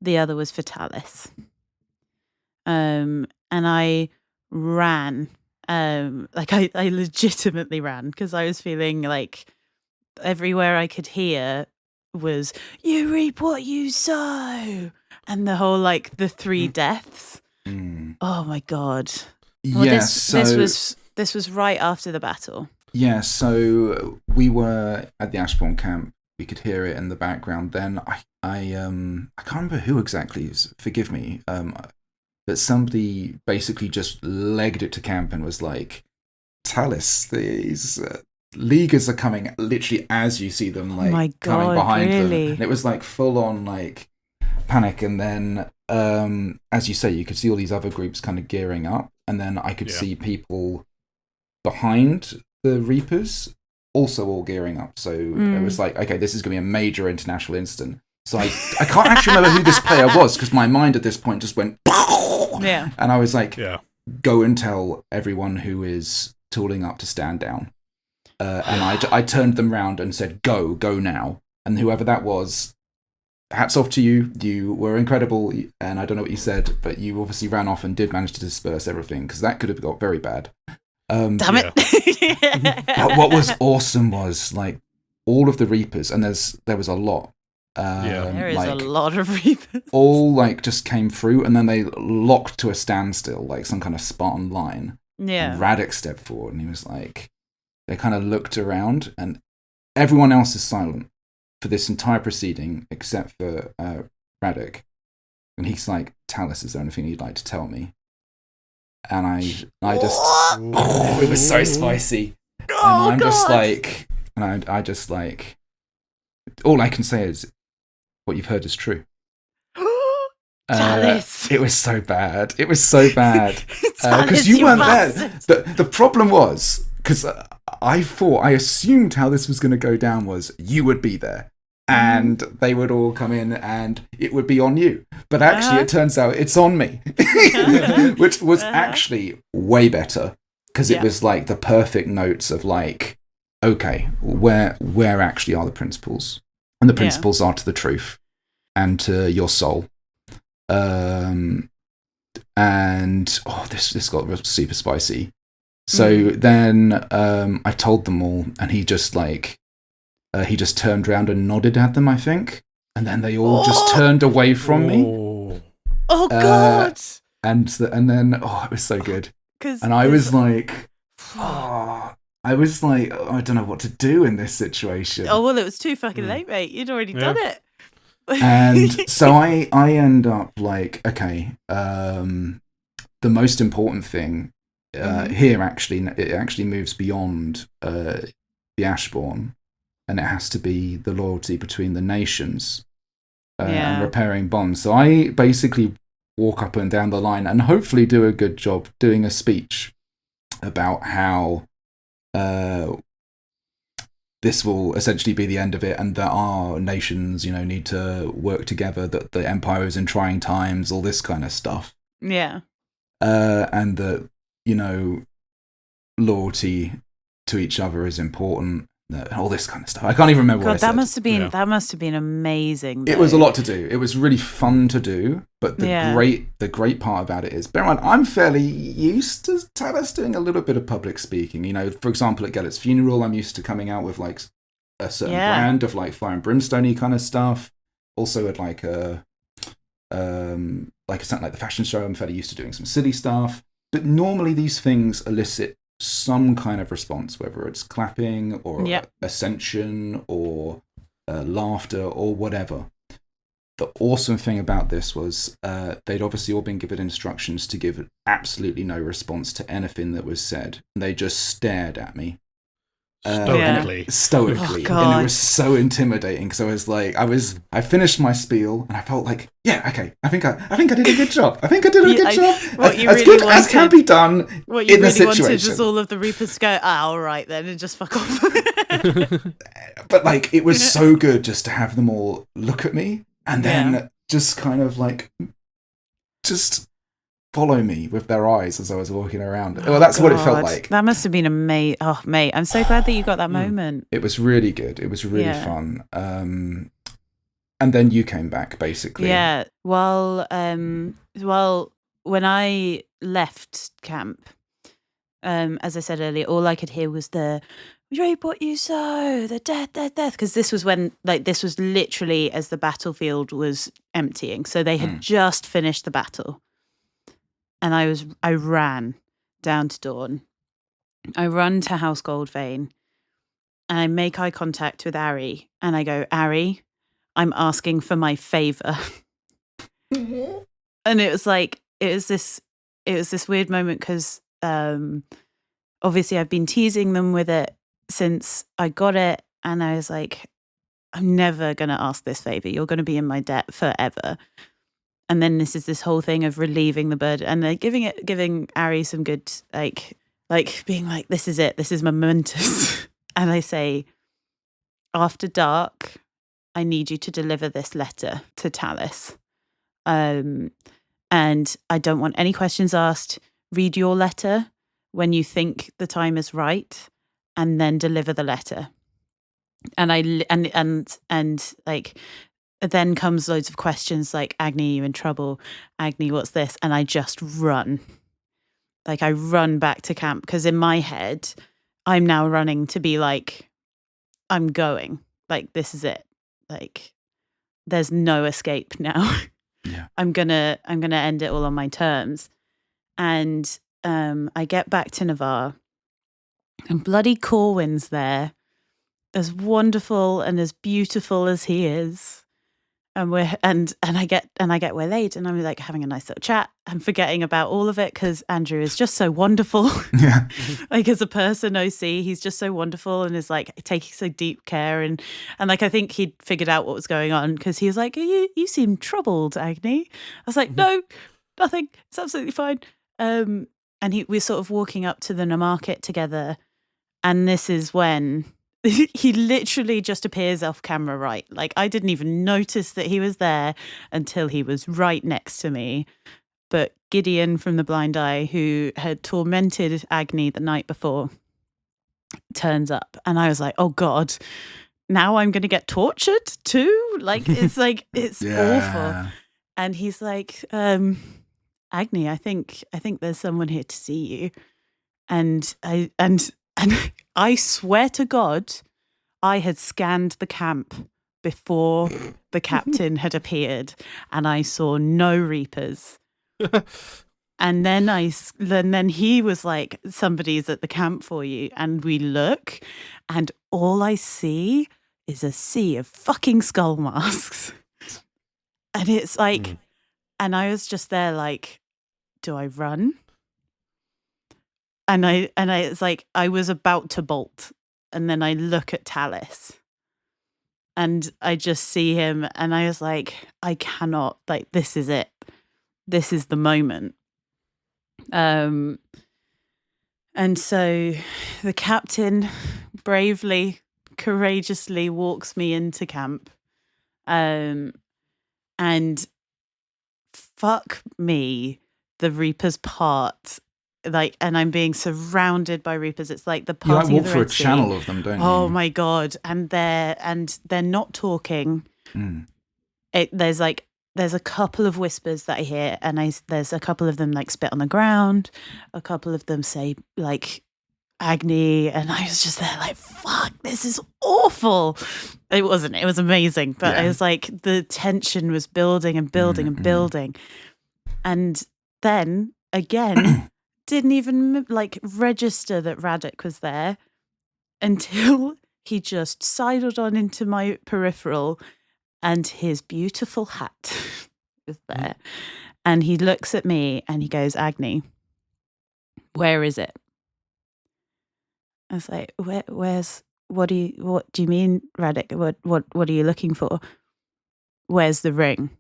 the other was for Talis. And I ran, like I legitimately ran, because I was feeling like everywhere I could hear was, you reap what you sow, and the whole like the 3 deaths. Oh my god. Well, Yes, this was right after the battle. Yeah, so we were at the Ashbourne camp. We could hear it in the background. Then I can't remember who exactly is. Forgive me. But somebody basically just legged it to camp and was like, Talis, these Leaguers are coming literally as you see them, like, coming behind them. And it was like full on like panic. And then, as you say, you could see all these other groups kind of gearing up. And then I could see people behind the Reapers also all gearing up. So it was like, okay, this is going to be a major international incident. So I can't actually remember who this player was, because my mind at this point just went, yeah. And I was like, go and tell everyone who is tooling up to stand down. And I turned them round and said, go now. And whoever that was, hats off to you. You were incredible. And I don't know what you said, but you obviously ran off and did manage to disperse everything, because that could have got very bad. Damn it. But what was awesome was like all of the Reapers, and there was a lot. There is a lot of Reapers. All like just came through, and then they locked to a standstill, like some kind of Spartan line. Yeah. And Radek stepped forward, and he was like, they kind of looked around, and everyone else is silent for this entire proceeding except for Radek. And he's like, Talis, is there anything you'd like to tell me? And I just, it was so spicy. And I'm just like, and I just like, all I can say is, what you've heard is true. Talis. It was so bad. It was so bad. Because Talis, you weren't bastard. there. The problem was, because I assumed how this was going to go down was you would be there. And they would all come in and it would be on you. But actually, it turns out it's on me. Which was actually way better. Because it was like the perfect notes of like, okay, where actually are the principles? And the principles are to the truth and to your soul. And this got super spicy. So then I told them all, and he just turned around and nodded at them, I think. And then they all just turned away from me. Oh God! And then it was so good. And I was like, I don't know what to do in this situation. Oh well, it was too fucking late, mate. You'd already done it. And so I end up like, okay, the most important thing here it actually moves beyond the Ashbourne, and it has to be the loyalty between the nations and repairing bonds. So I basically walk up and down the line and hopefully do a good job doing a speech about how this will essentially be the end of it, and that our nations, need to work together, that the empire is in trying times, all this kind of stuff. Yeah. And that, loyalty to each other is important, all this kind of stuff. I can't even remember what I said. That must have been amazing, though. It was a lot to do. It was really fun to do, but the great part about it is, bear in mind, I'm fairly used to Talis doing a little bit of public speaking. For example, at Gellert's funeral, I'm used to coming out with like a certain brand of like fire and brimstone-y kind of stuff. Also at like something like the fashion show, I'm fairly used to doing some silly stuff. But normally these things elicit some kind of response, whether it's clapping or ascension or laughter or whatever. The awesome thing about this was they'd obviously all been given instructions to give absolutely no response to anything that was said. And they just stared at me. Stoically. Oh, and it was so intimidating because I was like, I finished my spiel and I felt like, I think I did a good job. I think I did a good job. As good as can be done what you in the really wanted situation. was all of the Reapers to go, all right then, and just fuck off. But like, it was so good just to have them all look at me and then just kind of like, just follow me with their eyes as I was walking around. Well, that's what it felt like. That must have been amazing. Oh, mate, I'm so glad that you got that moment. It was really good. It was really fun. And then you came back, basically. Yeah. Well, when I left camp, as I said earlier, all I could hear was the "reap what you sow," the death, because this was when, this was literally as the battlefield was emptying. So they had just finished the battle. And I ran down to Dawn. I run to House Goldvein and I make eye contact with Ari and I go, Ari, I'm asking for my favor. And it was this weird moment because obviously I've been teasing them with it since I got it. And I was like, I'm never going to ask this favor. You're going to be in my debt forever. And then this whole thing of relieving the burden and then giving Ari some good, like being like, this is it. This is momentous. And I say, after dark, I need you to deliver this letter to Talis. And I don't want any questions asked. Read your letter when you think the time is right and then deliver the letter. And then comes loads of questions like, Agni, you in trouble? Agni, what's this? And I just run. I run back to camp because in my head, I'm now running to be like, I'm going. This is it. There's no escape now. Yeah. I'm gonna end it all on my terms. And I get back to Navarre and bloody Corwin's there, as wonderful and as beautiful as he is. And I get waylaid and I'm having a nice little chat. I'm forgetting about all of it because Andrew is just so wonderful. Yeah. As a person, OC, he's just so wonderful and is taking so deep care and I think he'd figured out what was going on because he was like, you seem troubled, Agni. I was like, no, nothing. It's absolutely fine. And we're sort of walking up to the market together, and this is when he literally just appears off camera, right? I didn't even notice that he was there until he was right next to me. But Gideon from the Blind Eye, who had tormented Agni the night before, turns up. And I was like, oh God, now I'm going to get tortured too? It's awful. And he's like, Agni, I think there's someone here to see you. And I swear to God, I had scanned the camp before the captain had appeared, and I saw no reapers. And then he was like, somebody's at the camp for you. And we look, and all I see is a sea of fucking skull masks. And it's like, and I was just there like, do I run? And it's like, I was about to bolt. And then I look at Tallis. And I just see him, and I was like, I cannot, like, this is it. This is the moment. And so the captain bravely, courageously walks me into camp. And fuck me, the Reapers part. Like, and I'm being surrounded by Reapers. It's like the party. You of like the walk Red through Sea. a channel of them, don't you? Oh my god! And they're not talking. There's a couple of whispers that I hear, and there's a couple of them like spit on the ground. A couple of them say like Agni, and I was just there like, fuck, this is awful. It wasn't. It was amazing, but I was like, the tension was building and building and building, and then again. Didn't even like register that Radek was there until he just sidled on into my peripheral, and his beautiful hat is there. And he looks at me and he goes, Agni, where is it? I was like, where's, what do you mean, Radek? What are you looking for? Where's the ring?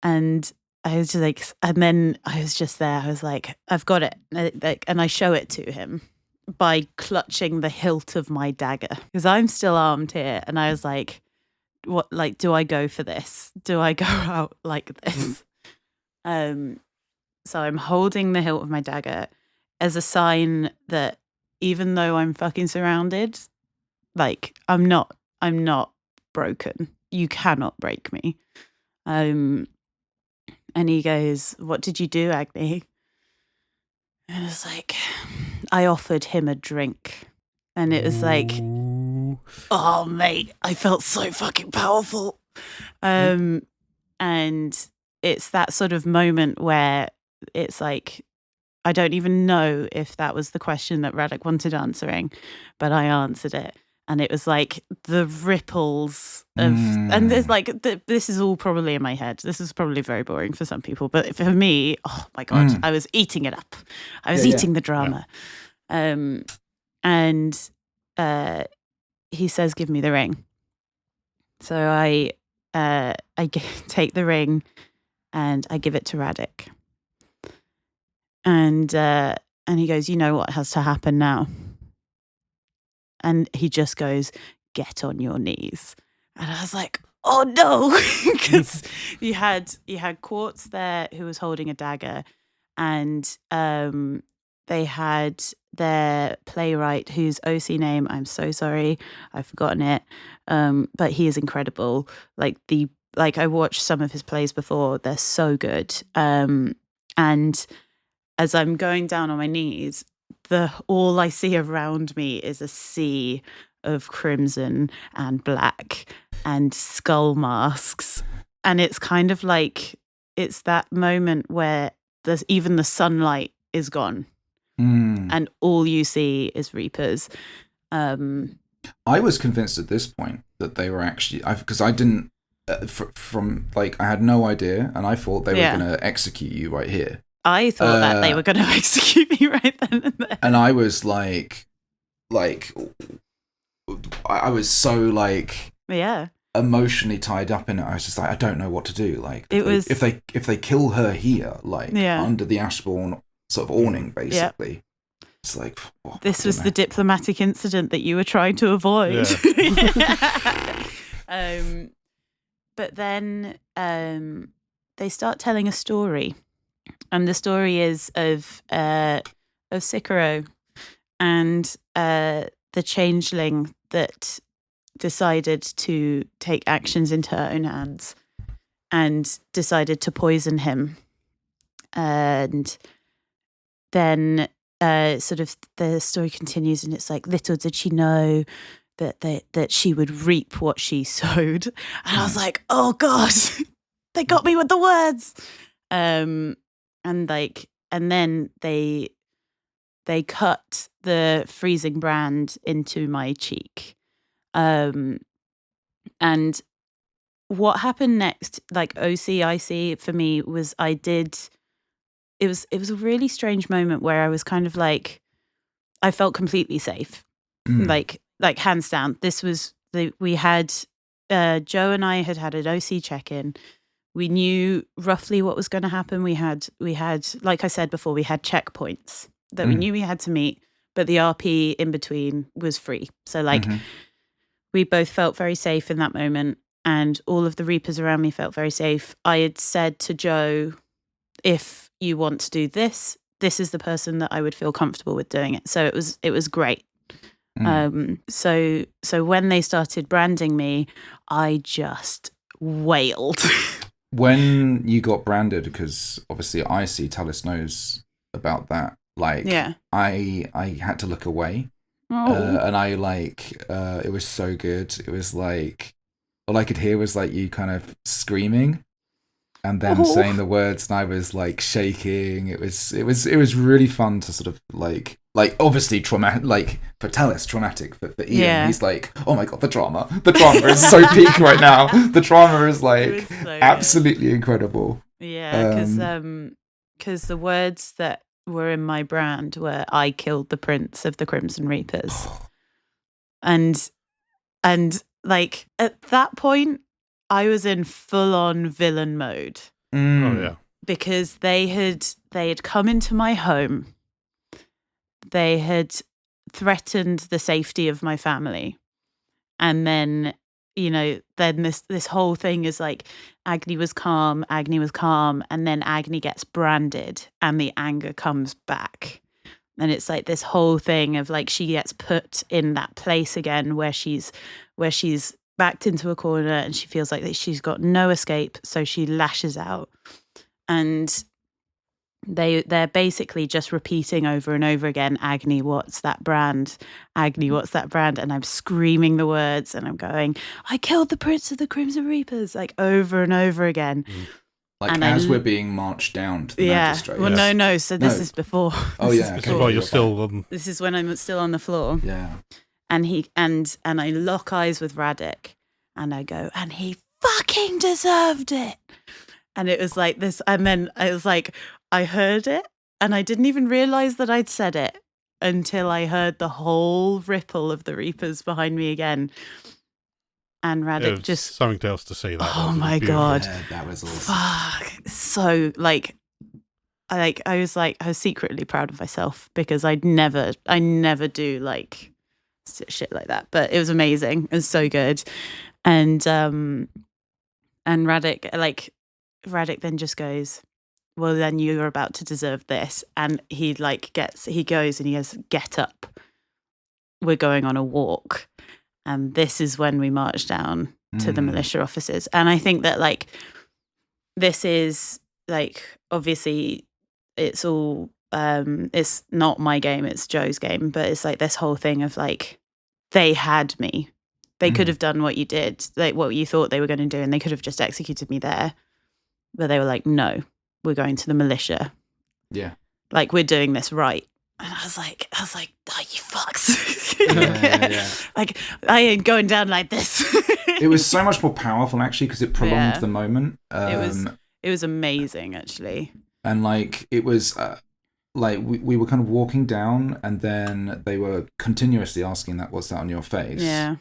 And I was just like, and then I was just there. I was like, I've got it. And I show it to him by clutching the hilt of my dagger because I'm still armed here. And I was like, what, like, do I go for this? Do I go out like this? So I'm holding the hilt of my dagger as a sign that even though I'm fucking surrounded, like, I'm not broken. You cannot break me. And he goes, what did you do, Agni? And it was like, I offered him a drink. And it was like, oh, mate, I felt so fucking powerful. And it's that sort of moment where it's like, I don't even know if that was the question that Radek wanted answering, but I answered it. And it was like the ripples of, and there's like, this is all probably in my head. This is probably very boring for some people, but for me, oh my God, I was eating it up. I was eating the drama. And he says, give me the ring. So I take the ring and I give it to Radek. And he goes, you know what has to happen now? And he just goes, get on your knees. And I was like, oh no, because you had Quartz there who was holding a dagger, and they had their playwright whose OC name, I'm so sorry, I've forgotten it, but he is incredible. Like I watched some of his plays before, they're so good. And as I'm going down on my knees, all I see around me is a sea of crimson and black and skull masks. And it's kind of like, it's that moment where even the sunlight is gone. And all you see is Reapers. I was convinced at this point that they were actually, because I didn't, from like, I had no idea, and I thought they were going to execute you right here. I thought that they were going to execute me right then and there. And I was like, I was so like, emotionally tied up in it. I was just like, I don't know what to do. Like, if they kill her here, like under the Ashbourne sort of awning, basically, it's like, this was the diplomatic incident that you were trying to avoid. But then they start telling a story. And the story is of Sikoro and the changeling that decided to take actions into her own hands and decided to poison him. And then sort of the story continues, and it's like, little did she know that she would reap what she sowed. And I was like, oh God, they got me with the words. And then they cut the freezing brand into my cheek. And what happened next, like OCIC for me, was it was a really strange moment where I was kind of like, I felt completely safe. Like hands down. This was we had Joe and I had an OC check-in. We knew roughly what was going to happen. We had, like I said before, we had checkpoints that we knew we had to meet, but the RP in between was free. So like we both felt very safe in that moment, and all of the Reapers around me felt very safe. I had said to Joe, if you want to do this, this is the person that I would feel comfortable with doing it. So it was great. So when they started branding me, I just wailed. When you got branded, because obviously I see Talis knows about that. Like, I had to look away, and I it was so good. It was like all I could hear was like you kind of screaming, and then saying the words, and I was like shaking. It was really fun to sort of like obviously traumatic, like for Talis, traumatic, but for Ian, he's like, oh my God, the drama is so peak right now. The drama is like so absolutely incredible. Yeah, because the words that were in my brand were, I killed the Prince of the Crimson Reapers. and like at that point I was in full on villain mode. Oh yeah. Because they had come into my home. They had threatened the safety of my family. And then, then this whole thing is like Agni was calm, and then Agni gets branded and the anger comes back. And it's like this whole thing of like she gets put in that place again where she's backed into a corner and she feels like that she's got no escape, so she lashes out. And they're basically just repeating over and over again, Agni, what's that brand? Agni, what's that brand? And I'm screaming the words and I'm going, I killed the Prince of the Crimson Reapers, like over and over again. Like and as we're being marched down to the magistrate. Well, no. So this is before. Oh yeah. This is while you're still. This is when I'm still on the floor. Yeah. And I lock eyes with Radek, and I go, and he fucking deserved it. And it was like this, and then I was like, I heard it, and I didn't even realize that I'd said it until I heard the whole ripple of the Reapers behind me again. And Radek just something else to see. That oh my God, yeah, that was awesome. Fuck. So I was secretly proud of myself because I never do like shit like that, but it was amazing. It was so good. And Radek then just goes, well, then you're about to deserve this. And he goes and he goes, get up. We're going on a walk. And this is when we march down to the militia officers. And I think that like, this is like, obviously it's all, it's not my game, it's Joe's game, but it's like this whole thing of like, they had me. They could have done what you did, like what you thought they were going to do, and they could have just executed me there. But they were like, no, we're going to the militia. Yeah. Like, we're doing this right. And I was like, oh, you fucks. Yeah. Like, I ain't going down like this. It was so much more powerful, actually, because it prolonged the moment. It was amazing, actually. And, like, it was... like we were kind of walking down, and then they were continuously asking that, what's that on your face? Yeah.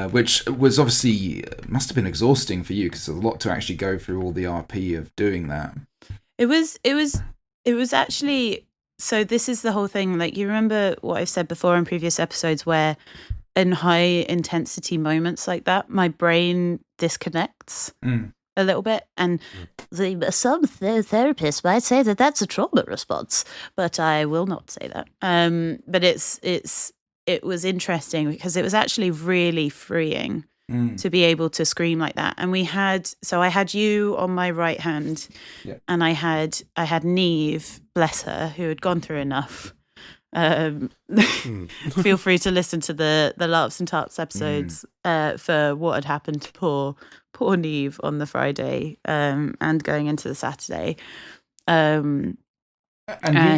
Which was obviously must have been exhausting for you because there's a lot to actually go through all the RP of doing that. It was actually, so this is the whole thing. Like, you remember what I've said before in previous episodes where in high intensity moments like that, my brain disconnects a little bit. And some therapists might say that that's a trauma response, but I will not say that. But it was interesting because it was actually really freeing to be able to scream like that. And I had you on my right hand, and I had Neve, bless her, who had gone through enough, Feel free to listen to the Larps and Tarps episodes for what had happened to poor Neve on the Friday and going into the Saturday. And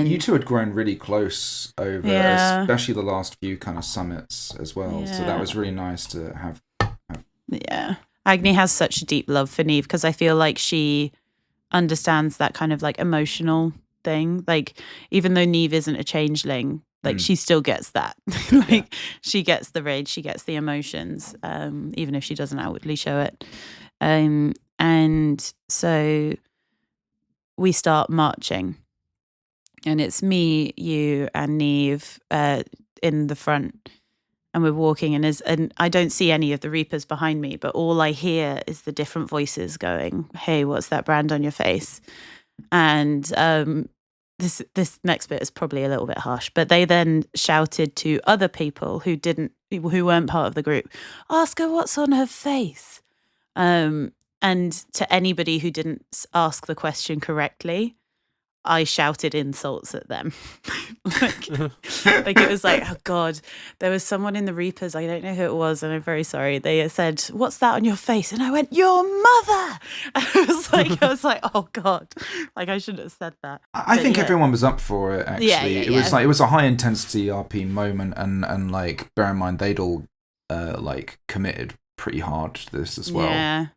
you two had grown really close over, especially the last few kind of summits as well. Yeah. So that was really nice to have. Yeah. Agni has such a deep love for Neve because I feel like she understands that kind of like emotional thing. Like, even though Neve isn't a changeling, like she still gets that. Like, she gets the rage, she gets the emotions, even if she doesn't outwardly show it. And so we start marching. And it's me, you, and Neve in the front, and we're walking. And I don't see any of the Reapers behind me, but all I hear is the different voices going, "Hey, what's that brand on your face?" And this next bit is probably a little bit harsh, but they then shouted to other people who weren't part of the group, "Ask her what's on her face." And to anybody who didn't ask the question correctly, I shouted insults at them. like it was like, oh God, there was someone in the Reapers, I don't know who it was, and I'm very sorry. They said, "What's that on your face?" And I went, "Your mother." And I was like, oh God, like I shouldn't have said that. I think everyone was up for it, actually. It was a high intensity RP moment, and like, bear in mind they'd all like committed pretty hard to this as well. Yeah.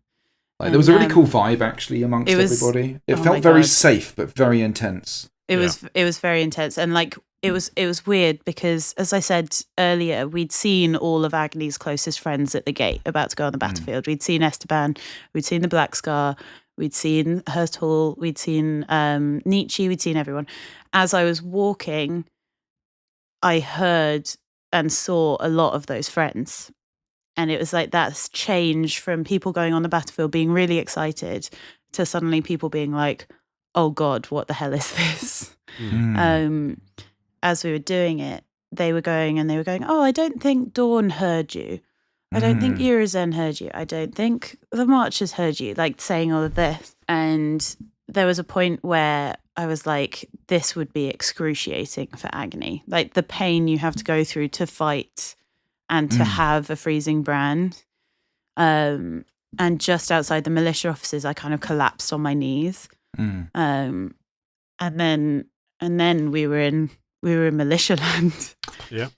Like, there was a really cool vibe actually amongst everybody. It felt very safe but very intense. It was very intense, and like it was weird because, as I said earlier, we'd seen all of Agni's closest friends at the gate about to go on the battlefield. We'd seen Esteban, we'd seen the Black Scar, we'd seen Hurstall, we'd seen Nietzsche, we'd seen everyone. As I was walking, I heard and saw a lot of those friends. And it was like that change from people going on the battlefield being really excited to suddenly people being like, "Oh God, what the hell is this?" As we were doing it, they were going, "Oh, I don't think Dawn heard you. I don't think Urizen heard you. I don't think the Marchers heard you," like saying all of this. And there was a point where I was like, this would be excruciating for Agni. Like, the pain you have to go through to fight and to have a freezing brand. And just outside the militia offices, I kind of collapsed on my knees. And then we were in militia land. Yeah.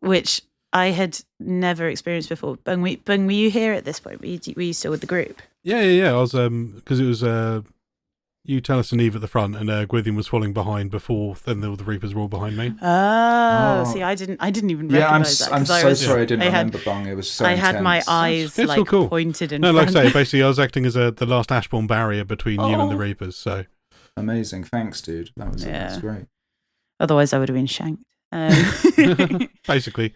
Which I had never experienced before. Bung, were you here at this point? Were you still with the group? Yeah. I was, because it was you, Talis, and Eve at the front, and Gwithian was following behind before. Then the Reapers were all behind me. See, I didn't even recognize that. I'm so sorry I didn't remember Bung. It was so intense. had my eyes it's like cool. Pointed in front. No, like I say, basically I was acting as the last Ashbourne barrier between you and the Reapers. So amazing, thanks, dude. That's great. Otherwise, I would have been shanked. Basically.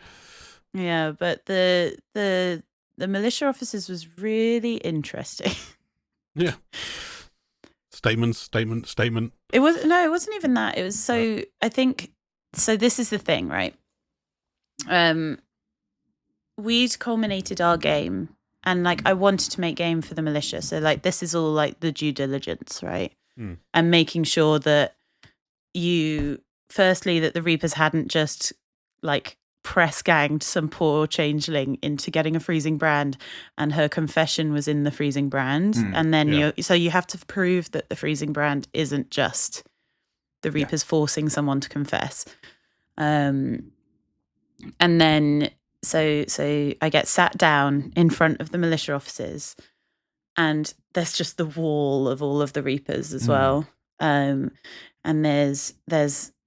Yeah, but the militia officers was really interesting. Yeah. Statement. It wasn't even that. It was so. I think so. This is the thing, right? We'd culminated our game, and like I wanted to make game for the militia. So like this is all like the due diligence, right? And making sure that firstly that the Reapers hadn't just like press ganged some poor changeling into getting a freezing brand, and her confession was in the freezing brand, and then you have to prove that the freezing brand isn't just the Reapers forcing someone to confess. And then so I get sat down in front of the militia officers, and there's just the wall of all of the Reapers as well, and there's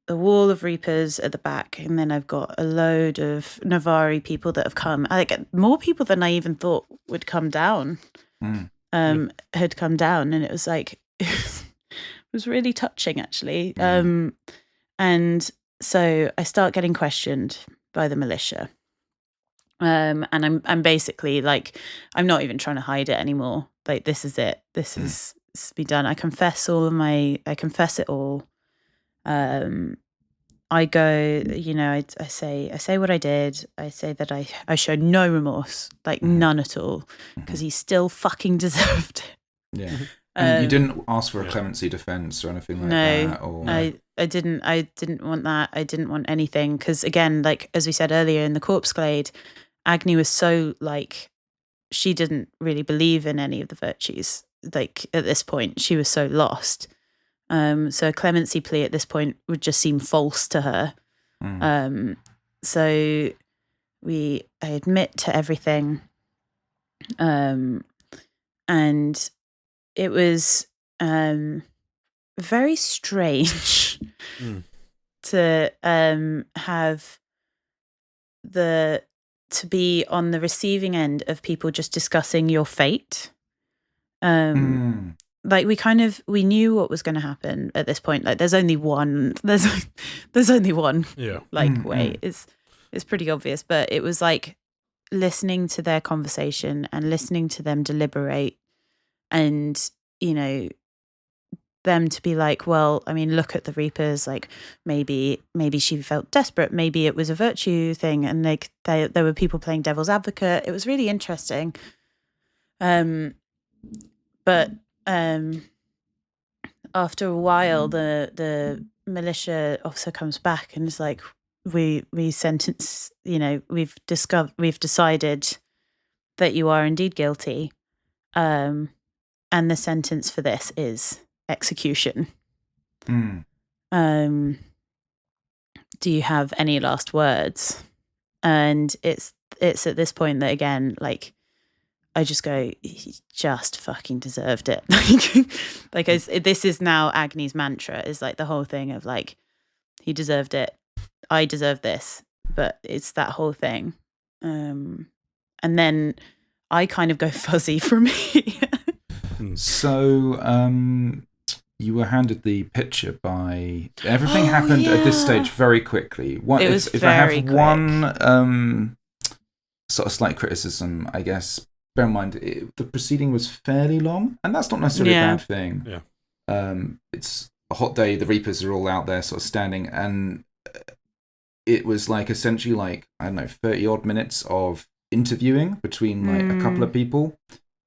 a wall of Reapers at the back, and then I've got a load of Navari people that have come. I get more people than I even thought would come down. Had come down, and it was like it was really touching, actually. And so I start getting questioned by the militia, and I'm basically like, I'm not even trying to hide it anymore. Like, this is it. This is be done. I confess it all. I go, I say what I did. I say that I show no remorse, like none at all, because he still fucking deserved it. Yeah. And you didn't ask for a clemency defense or anything like that? Or... I didn't want that. I didn't want anything. Because again, like, as we said earlier in the corpse glade, Agni was so, like, she didn't really believe in any of the virtues. Like, at this point, she was so lost. So a clemency plea at this point would just seem false to her. So I admit to everything. And it was very strange to have to be on the receiving end of people just discussing your fate. Like we knew what was going to happen at this point. Like there's only one way. It's pretty obvious, but it was like listening to their conversation and listening to them deliberate, and them to be like, well, I mean, look at the Reapers, like maybe she felt desperate, maybe it was a virtue thing, and like there were people playing devil's advocate. It was really interesting. But after a while, the militia officer comes back and is like, we sentence, we've decided that you are indeed guilty, and the sentence for this is execution. Do you have any last words? And it's at this point that, again, like, I just go, he just fucking deserved it. Like this is now Agni's mantra, is like the whole thing of like, he deserved it, I deserve this, but it's that whole thing. And then I kind of go fuzzy for me. So you were handed the picture by... Everything happened at this stage very quickly. If I have one sort of slight criticism, I guess, bear in mind, the proceeding was fairly long, and that's not necessarily a bad thing. Yeah. It's a hot day, the Reapers are all out there sort of standing, and it was like essentially like, I don't know, 30-odd minutes of interviewing between like a couple of people,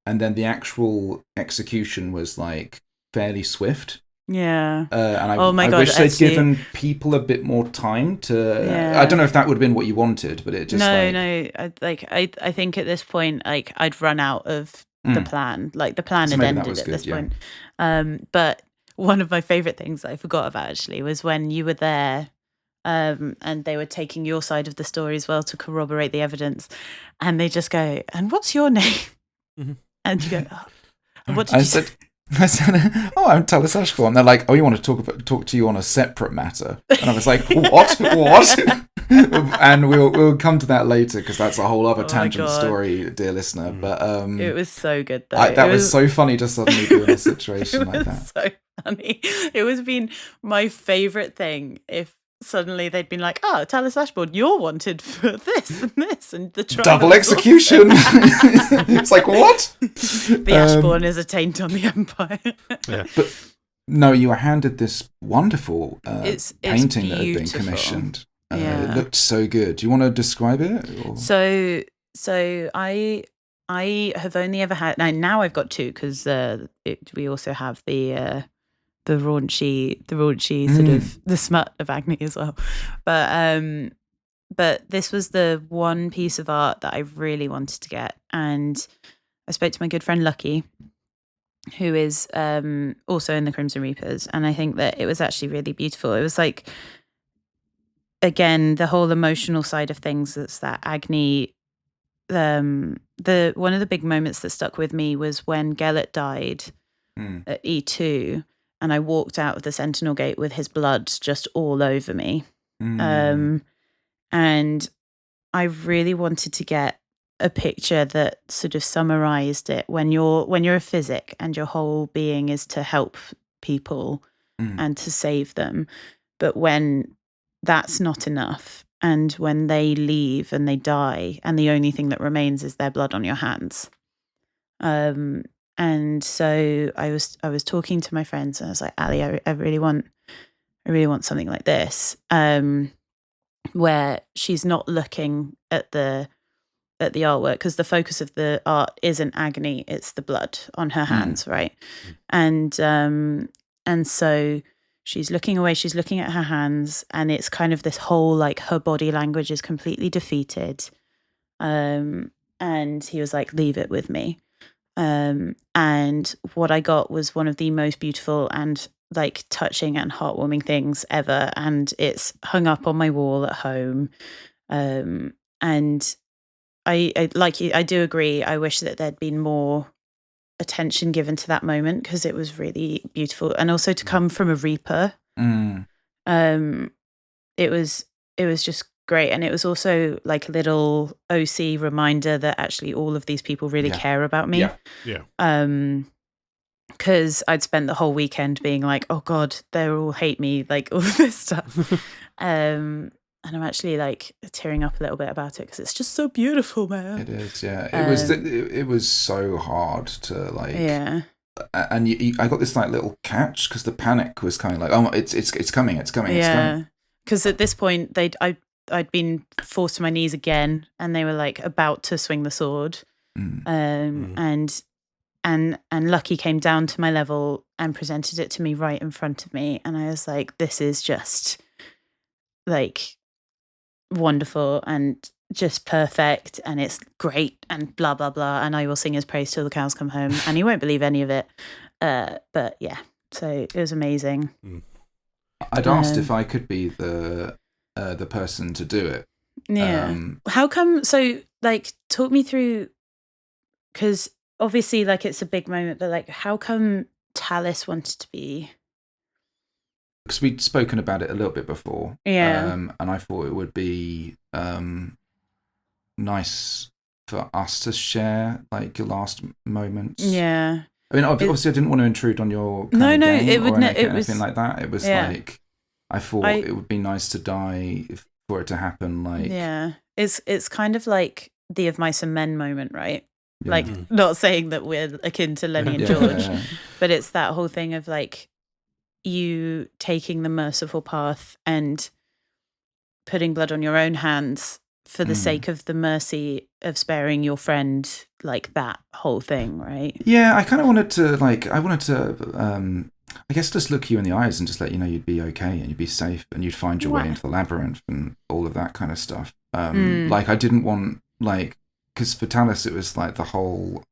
and then the actual execution was like fairly swift. Yeah. And I wish they'd given people a bit more time to... I don't know if that would have been what you wanted, but it just... No. I think at this point, like, I'd run out of the plan. Like, the plan had ended at this point. But one of my favourite things I forgot about, actually, was when you were there, and they were taking your side of the story as well to corroborate the evidence. And they just go, and what's your name? Mm-hmm. And you go, oh, what did you say? I said, "Oh, I'm Talis Ashbourne." They're like, "Oh, you want to talk to you on a separate matter?" And I was like, "What? And we'll come to that later, because that's a whole other tangent story, dear listener. But it was so good, though. That was so funny to suddenly be in a situation like that. So funny. It was been my favourite thing if suddenly they'd been like, "Oh, Talis Ashbourne, you're wanted for this and this," and the double execution. It's like, what? The Ashbourne is a taint on the Empire. But no, you were handed this wonderful painting that had been commissioned. It looked so good. Do you want to describe it? Or? So I have only ever had, now I've got two, because we also have the raunchy sort of the smut of Agni as well, but this was the one piece of art that I really wanted to get, and I spoke to my good friend Lucky, who is also in the Crimson Reapers, and I think that it was actually really beautiful. It was like, again, the whole emotional side of things. That's that Agni. One of the big moments that stuck with me was when Gellet died at E2. And I walked out of the Sentinel Gate with his blood just all over me. And I really wanted to get a picture that sort of summarized it. When you're a physic and your whole being is to help people and to save them, but when that's not enough, and when they leave and they die, and the only thing that remains is their blood on your hands. And so I was talking to my friends, and I was like, Ali, I really want something like this, where she's not looking at the at the artwork, because the focus of the art isn't Agony, it's the blood on her hands, right? And so she's looking away, she's looking at her hands, and it's kind of this whole, like, her body language is completely defeated. And he was like, leave it with me. And what I got was one of the most beautiful and, like, touching and heartwarming things ever, and it's hung up on my wall at home. And I like you, I do agree. I wish that there'd been more attention given to that moment, because it was really beautiful, and also to come from a Reaper, it was just great, and it was also like a little OC reminder that actually all of these people really care about me. Because I'd spent the whole weekend being like, oh God, they all hate me, like all of this stuff. And I'm actually like tearing up a little bit about it, because it's just so beautiful, man. It is, yeah. It was so hard to, like, and I got this like little catch, because the panic was kind of like, oh, it's coming, it's coming. Because at this point I'd been forced to my knees again, and they were like about to swing the sword, and Lucky came down to my level and presented it to me right in front of me, and I was like, this is just like wonderful and just perfect, and it's great, and blah blah blah, and I will sing his praise till the cows come home, and he won't believe any of it, but yeah, so it was amazing. I'd asked if I could be the person to do it. How come? So, like, talk me through, because obviously, like, it's a big moment, but like, how come Talis wanted to be? Because we'd spoken about it a little bit before, and I thought it would be nice for us to share, like, your last moments. Yeah, I mean, obviously, I didn't want to intrude on your game it would anything like that. It was like, I thought it would be nice to die for it to happen. Like, it's kind of like the Of Mice and Men moment, right? Like, not saying that we're akin to Lenny and George, but it's that whole thing of like, you taking the merciful path and putting blood on your own hands for the sake of the mercy of sparing your friend, like that whole thing, right? Yeah, I kind of wanted to, like, I guess just look you in the eyes and just let you know you'd be okay and you'd be safe and you'd find your way into the labyrinth and all of that kind of stuff. Like, I didn't want, like, because for Talis it was like the whole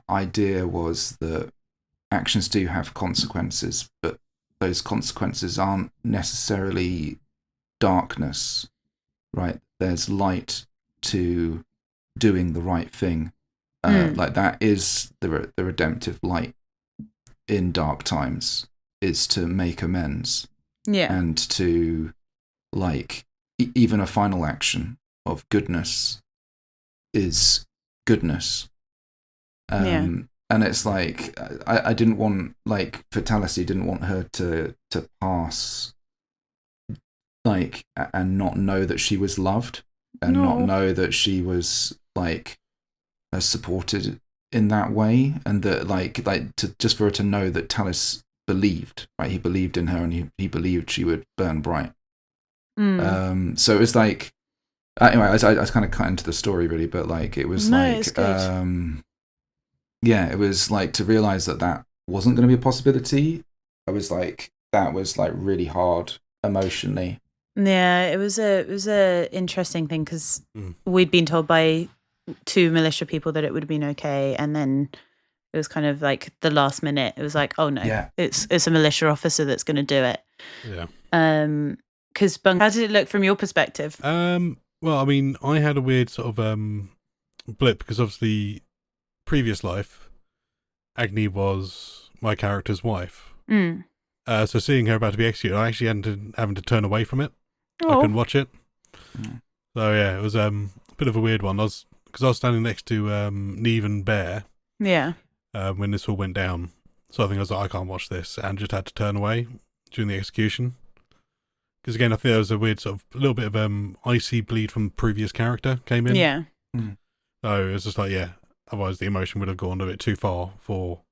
idea was that actions do have consequences, but those consequences aren't necessarily darkness, right? There's light to doing the right thing. Like, that is the redemptive light in dark times, is to make amends. And to, like, even a final action of goodness is goodness. And it's like, I didn't want, like, for Talis, didn't want her to pass, like, and not know that she was loved, and not know that she was, like, supported in that way, and that, like to just for her to know that Talis believed, right? He believed in her, and he believed she would burn bright. So it was like, anyway, I was kind of cut into the story really, but like, it was it was like, to realize that wasn't going to be a possibility. I was like, that was like really hard emotionally. Yeah, it was a interesting thing, because we'd been told by 2 militia people that it would have been okay, and then it was kind of like the last minute. It was like, oh no, it's a militia officer that's going to do it. Because Bung, how did it look from your perspective? Well, I mean, I had a weird sort of blip, because obviously, previous life, Agni was my character's wife. So seeing her about to be executed, I actually having to turn away from it. I couldn't watch it. So yeah, it was a bit of a weird one. Because I was standing next to Neve and Bear. When this all went down. So I think I was like, I can't watch this, and just had to turn away during the execution. Because again, I think there was a weird sort of a little bit of icy bleed from the previous character came in. So it was just like, otherwise the emotion would have gone a bit too far for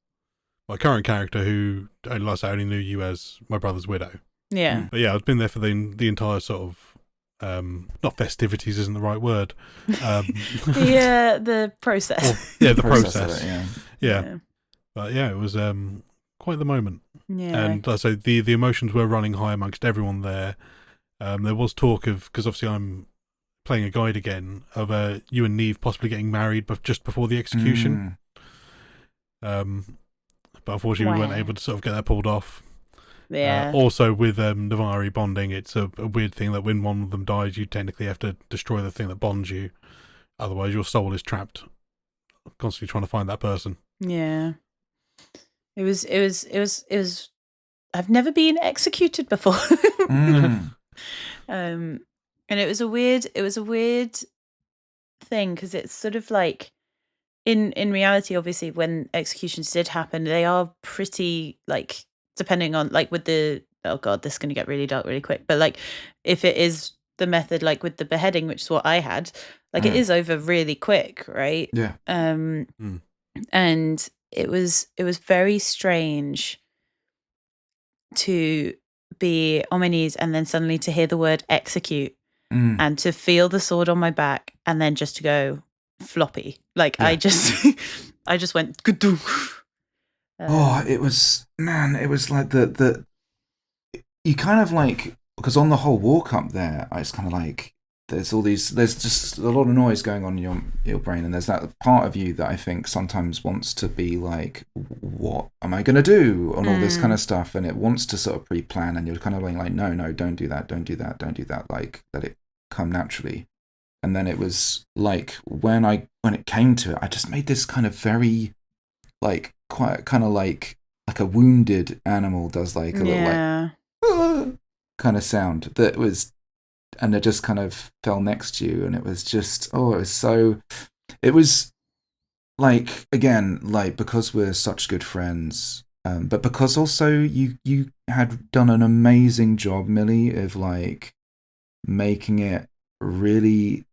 my current character, who I only knew you as my brother's widow. But yeah, I've been there for the entire sort of not festivities isn't the right word. The process. The process. Of it, yeah. But yeah, it was quite the moment. Yeah. And like I say, the emotions were running high amongst everyone there. There was talk of, because obviously I'm playing a guide again, of you and Neve possibly getting married, but just before the execution. But unfortunately, we weren't able to sort of get that pulled off. Yeah. Also, with Navari bonding, it's a weird thing that when one of them dies, you technically have to destroy the thing that bonds you. Otherwise, your soul is trapped, constantly trying to find that person. Yeah. It was. I've never been executed before. And it was a weird thing, because it's sort of like, in reality, obviously, when executions did happen, they are pretty, like, depending on, like, with the, oh god, this is going to get really dark really quick, but like, if it is the method like with the beheading, which is what I had, like, it is over really quick, right? Yeah. And it was very strange to be on my knees and then suddenly to hear the word execute and to feel the sword on my back and then just to go floppy. Like, I just went Gadoo. It was like the you kind of like, because on the whole walk up there, it's kind of like there's just a lot of noise going on in your brain, and there's that part of you that I think sometimes wants to be like, what am I going to do, and all this kind of stuff, and it wants to sort of pre-plan, and you're kind of like, no, don't do that, like, let it come naturally. And then it was like, when it came to it, I just made this kind of very, like, quite kind of like a wounded animal does, like a little like kind of sound that was, and it just kind of fell next to you, and it was just, it was like, again, like, because we're such good friends, but because also you had done an amazing job, Millie, of like making it really,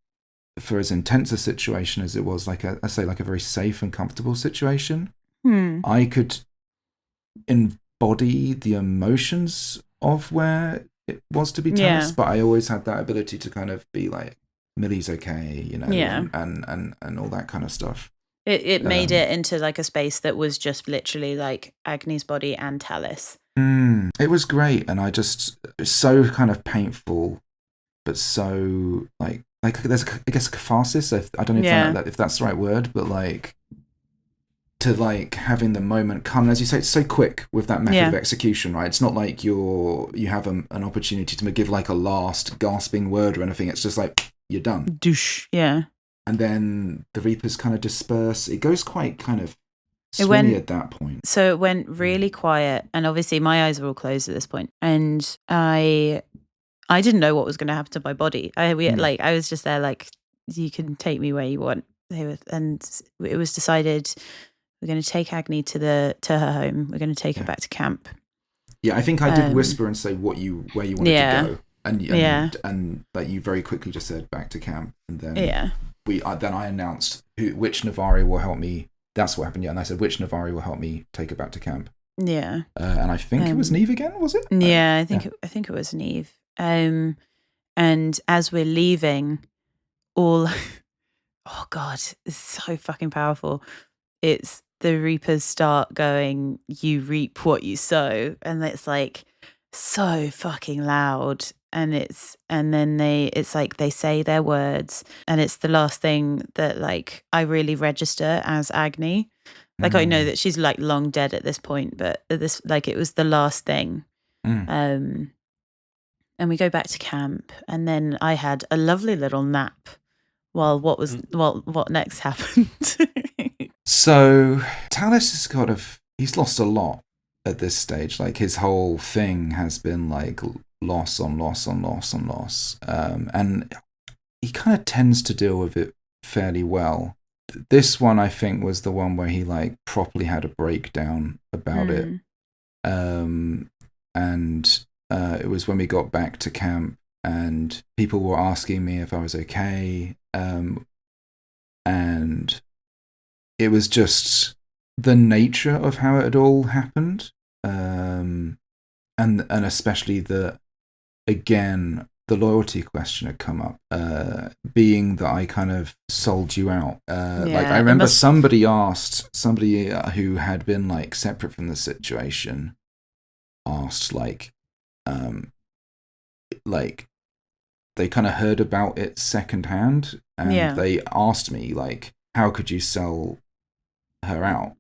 for as intense a situation as it was, like I say, like a very safe and comfortable situation. I could embody the emotions of where it was to be tense, but I always had that ability to kind of be like, Millie's okay, you know, and all that kind of stuff. It made it into like a space that was just literally like Agni's body and Tallis. It was great, and it's so kind of painful, but so like there's, I guess, a catharsis. I don't know if that's the right word, but like, to like having the moment come, as you say, it's so quick with that method of execution, right? It's not like you have an opportunity to give like a last gasping word or anything. It's just like, you're done. Douche. Yeah. And then the Reapers kind of disperse. It goes quite kind of swingy at that point. So it went really quiet, and obviously my eyes were all closed at this point, and I didn't know what was going to happen to my body. I was just there like, you can take me where you want. And it was decided, we're going to take Agni to her home. We're going to take her back to camp. Yeah, I think I did whisper and say where you wanted to go, and that you very quickly just said back to camp, and then then I announced which Navari will help me. That's what happened. Yeah, and I said which Navari will help me take her back to camp. Yeah, and I think it was Neve again. Was it? Yeah, I think it was Neve. And as we're leaving, oh god, it's so fucking powerful. It's the Reapers start going, you reap what you sow, and it's like so fucking loud, and then it's like they say their words, and it's the last thing that like I really register as Agni. Like, I know that she's like long dead at this point, but this, like, it was the last thing. And we go back to camp, and then I had a lovely little nap while what next happened. So Tallis he's lost a lot at this stage. Like, his whole thing has been like loss on loss on loss on loss. And he kind of tends to deal with it fairly well. This one, I think, was the one where he like properly had a breakdown about it. And it was when we got back to camp, and people were asking me if I was okay. And it was just the nature of how it had all happened. And especially the the loyalty question had come up, being that I kind of sold you out. Like I remember somebody who had been like separate from the situation asked like they kind of heard about it secondhand, and they asked me like, how could you sell her out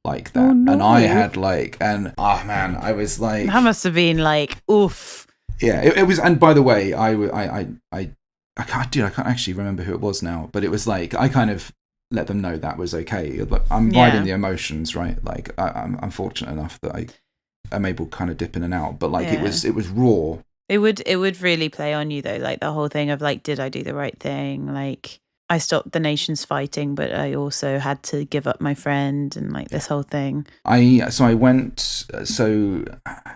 like that? Oh, no. And I had like, and man, I was like, that must have been like, oof. Yeah, it was. And by the way, I can't actually remember who it was now, but it was like I kind of let them know that was okay. I'm riding the emotions, right? Like I'm fortunate enough that I'm able to kind of dip in and out, but like it was raw. It would really play on you though, like the whole thing of like, did I do the right thing? Like I stopped the nations fighting, but I also had to give up my friend and like this whole thing. I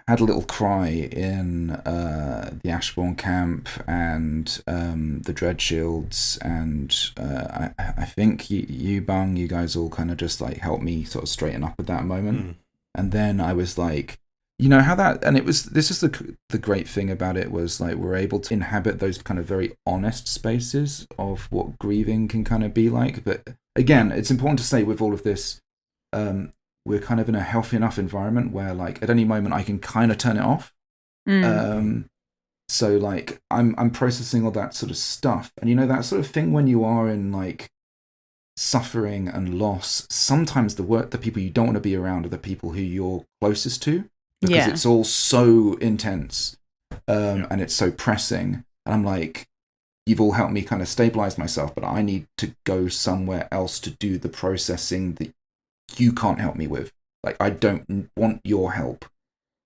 had a little cry in the Ashbourne camp and the Dread Shields, and I think you Bung, you guys all kind of just like helped me sort of straighten up at that moment. And then I was like, you know how that, and this is the great thing about it, was like we're able to inhabit those kind of very honest spaces of what grieving can kind of be like. But again, it's important to say with all of this, we're kind of in a healthy enough environment where like at any moment I can kind of turn it off. So like I'm processing all that sort of stuff, and you know that sort of thing when you are in like suffering and loss, sometimes the people you don't want to be around are the people who you're closest to. Because it's all so intense, and it's so pressing. And I'm like, you've all helped me kind of stabilize myself, but I need to go somewhere else to do the processing that you can't help me with. Like, I don't want your help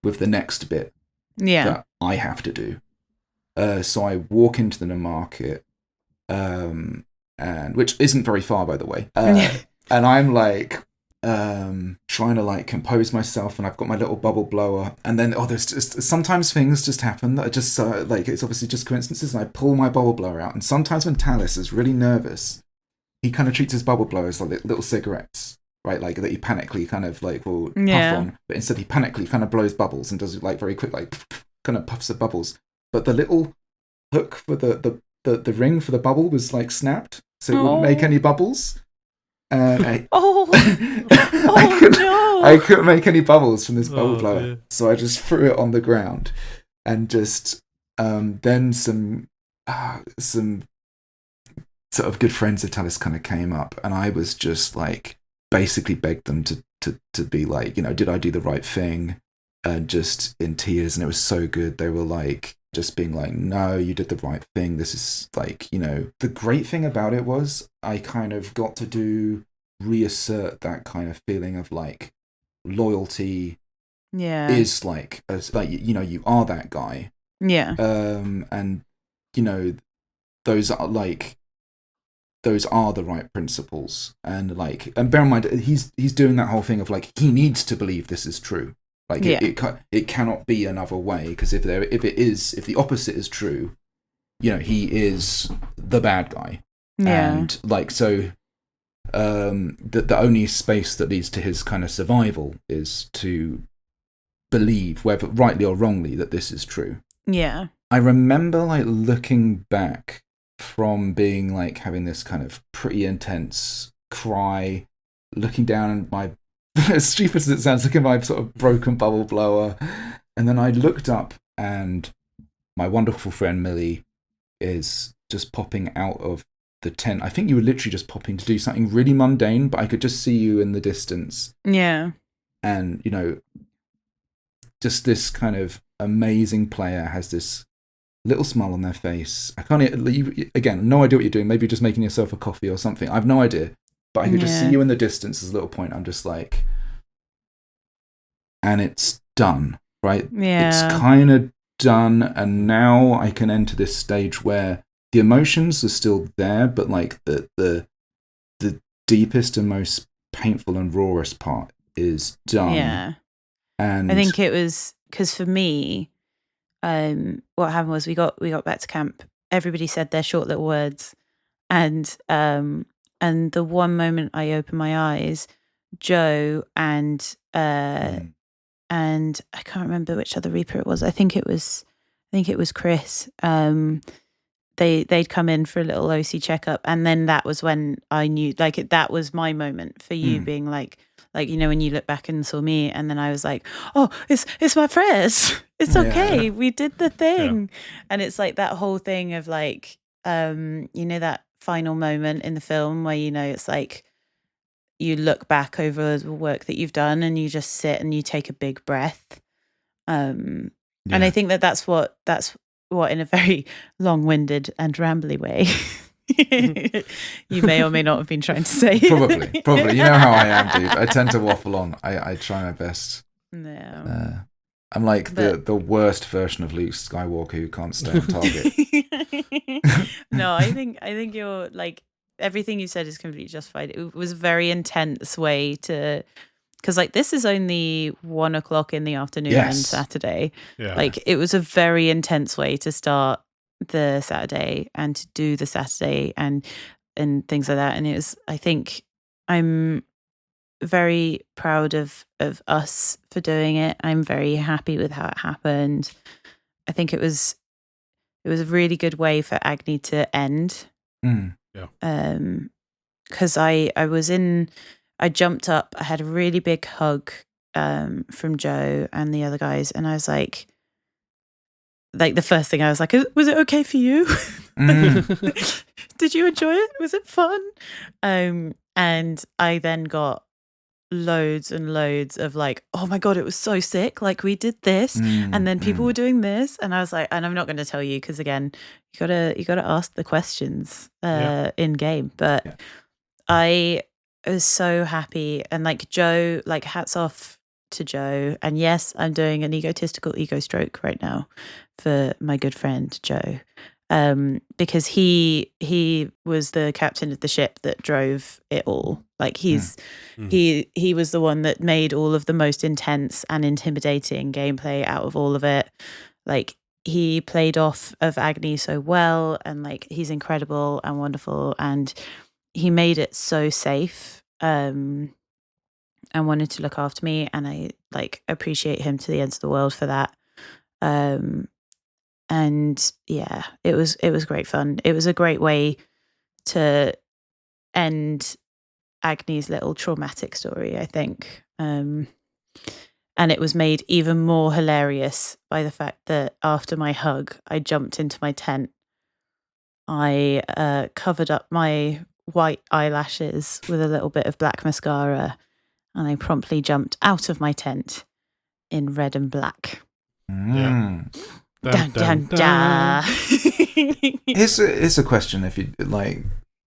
with the next bit that I have to do. So I walk into the market, and which isn't very far, by the way. And I'm like, trying to like compose myself, and I've got my little bubble blower, and then there's just sometimes things just happen that are just like, it's obviously just coincidences, and I pull my bubble blower out, and sometimes when Talis is really nervous, he kind of treats his bubble blowers like little cigarettes, right? Like that he panically kind of like will puff on, but instead he panically kind of blows bubbles and does it like very quick, like kind of puffs of bubbles. But the little hook for the ring for the bubble was like snapped, so it wouldn't make any bubbles. I couldn't make any bubbles from this bubble blower, dear. So I just threw it on the ground, and just then some sort of good friends of Talis kind of came up, and I was just like basically begged them to be like, you know, did I do the right thing? And just in tears, and it was so good. They were like just being like, no, you did the right thing. This is like, you know, the great thing about it was I kind of got to reassert that kind of feeling of like loyalty is like, as like, you know, you are that guy. And you know, those are the right principles, and like, and bear in mind he's doing that whole thing of like, he needs to believe this is true. Like it cannot be another way, because if the opposite is true, you know, he is the bad guy. And like, so the only space that leads to his kind of survival is to believe, whether rightly or wrongly, that this is true. I remember like looking back from being like having this kind of pretty intense cry, looking down at my, as stupid as it sounds, looking at my sort of broken bubble blower, and then I looked up, and my wonderful friend Millie is just popping out of the tent. I think you were literally just popping to do something really mundane, but I could just see you in the distance. And, you know, just this kind of amazing player has this little smile on their face. I can't, again, no idea what you're doing. Maybe you're just making yourself a coffee or something. I have no idea. But I could just see you in the distance as a little point. I'm just like, and it's done, right? It's kind of done. And now I can enter this stage where the emotions are still there, but like the deepest and most painful and rawest part is done. And I think it was because for me, what happened was we got back to camp. Everybody said their short little words, and the one moment I opened my eyes, Joe and I can't remember which other Reaper it was. I think it was think it was Chris. They'd come in for a little OC checkup, and then that was when I knew, like, that was my moment for you being like, you know, when you look back and saw me, and then I was like, oh, it's my friends. It's okay. We did the thing. And it's like that whole thing of like, you know, that final moment in the film where, you know, it's like you look back over the work that you've done and you just sit and you take a big breath. And I think that's what in a very long-winded and rambly way you may or may not have been trying to say. Probably. You know how I am, dude. I tend to waffle on. I try my best. No. I'm like the worst version of Luke Skywalker who can't stay on target. No, I think you're like, everything you said is completely justified. It was a very intense way to, because like this is only 1:00 in the afternoon on Saturday. Yeah. Like it was a very intense way to start the Saturday and to do the Saturday and things like that. And it was, I think I'm very proud of us for doing it. I'm very happy with how it happened. I think it was a really good way for Agni to end. Because I jumped up, I had a really big hug from Joe and the other guys, and I was like the first thing I was like, was it okay for you? Did you enjoy it? Was it fun? And I then got loads and loads of like, oh my god, it was so sick, like we did this and then people were doing this, and I was like, and I'm not going to tell you because again you gotta ask the questions in game, but I was so happy. And like Joe, like hats off to Joe, and yes, I'm doing an egotistical ego stroke right now for my good friend Joe, because he was the captain of the ship that drove it all. Like he was the one that made all of the most intense and intimidating gameplay out of all of it. Like he played off of Agni so well, and like he's incredible and wonderful, and he made it so safe, and wanted to look after me, and I like appreciate him to the ends of the world for that. And yeah, it was great fun. It was a great way to end Agni's little traumatic story, I think. And it was made even more hilarious by the fact that after my hug, I jumped into my tent. I covered up my white eyelashes with a little bit of black mascara, and I promptly jumped out of my tent in red and black. Yeah. Dun, dun, dun. Here's a question. If you like,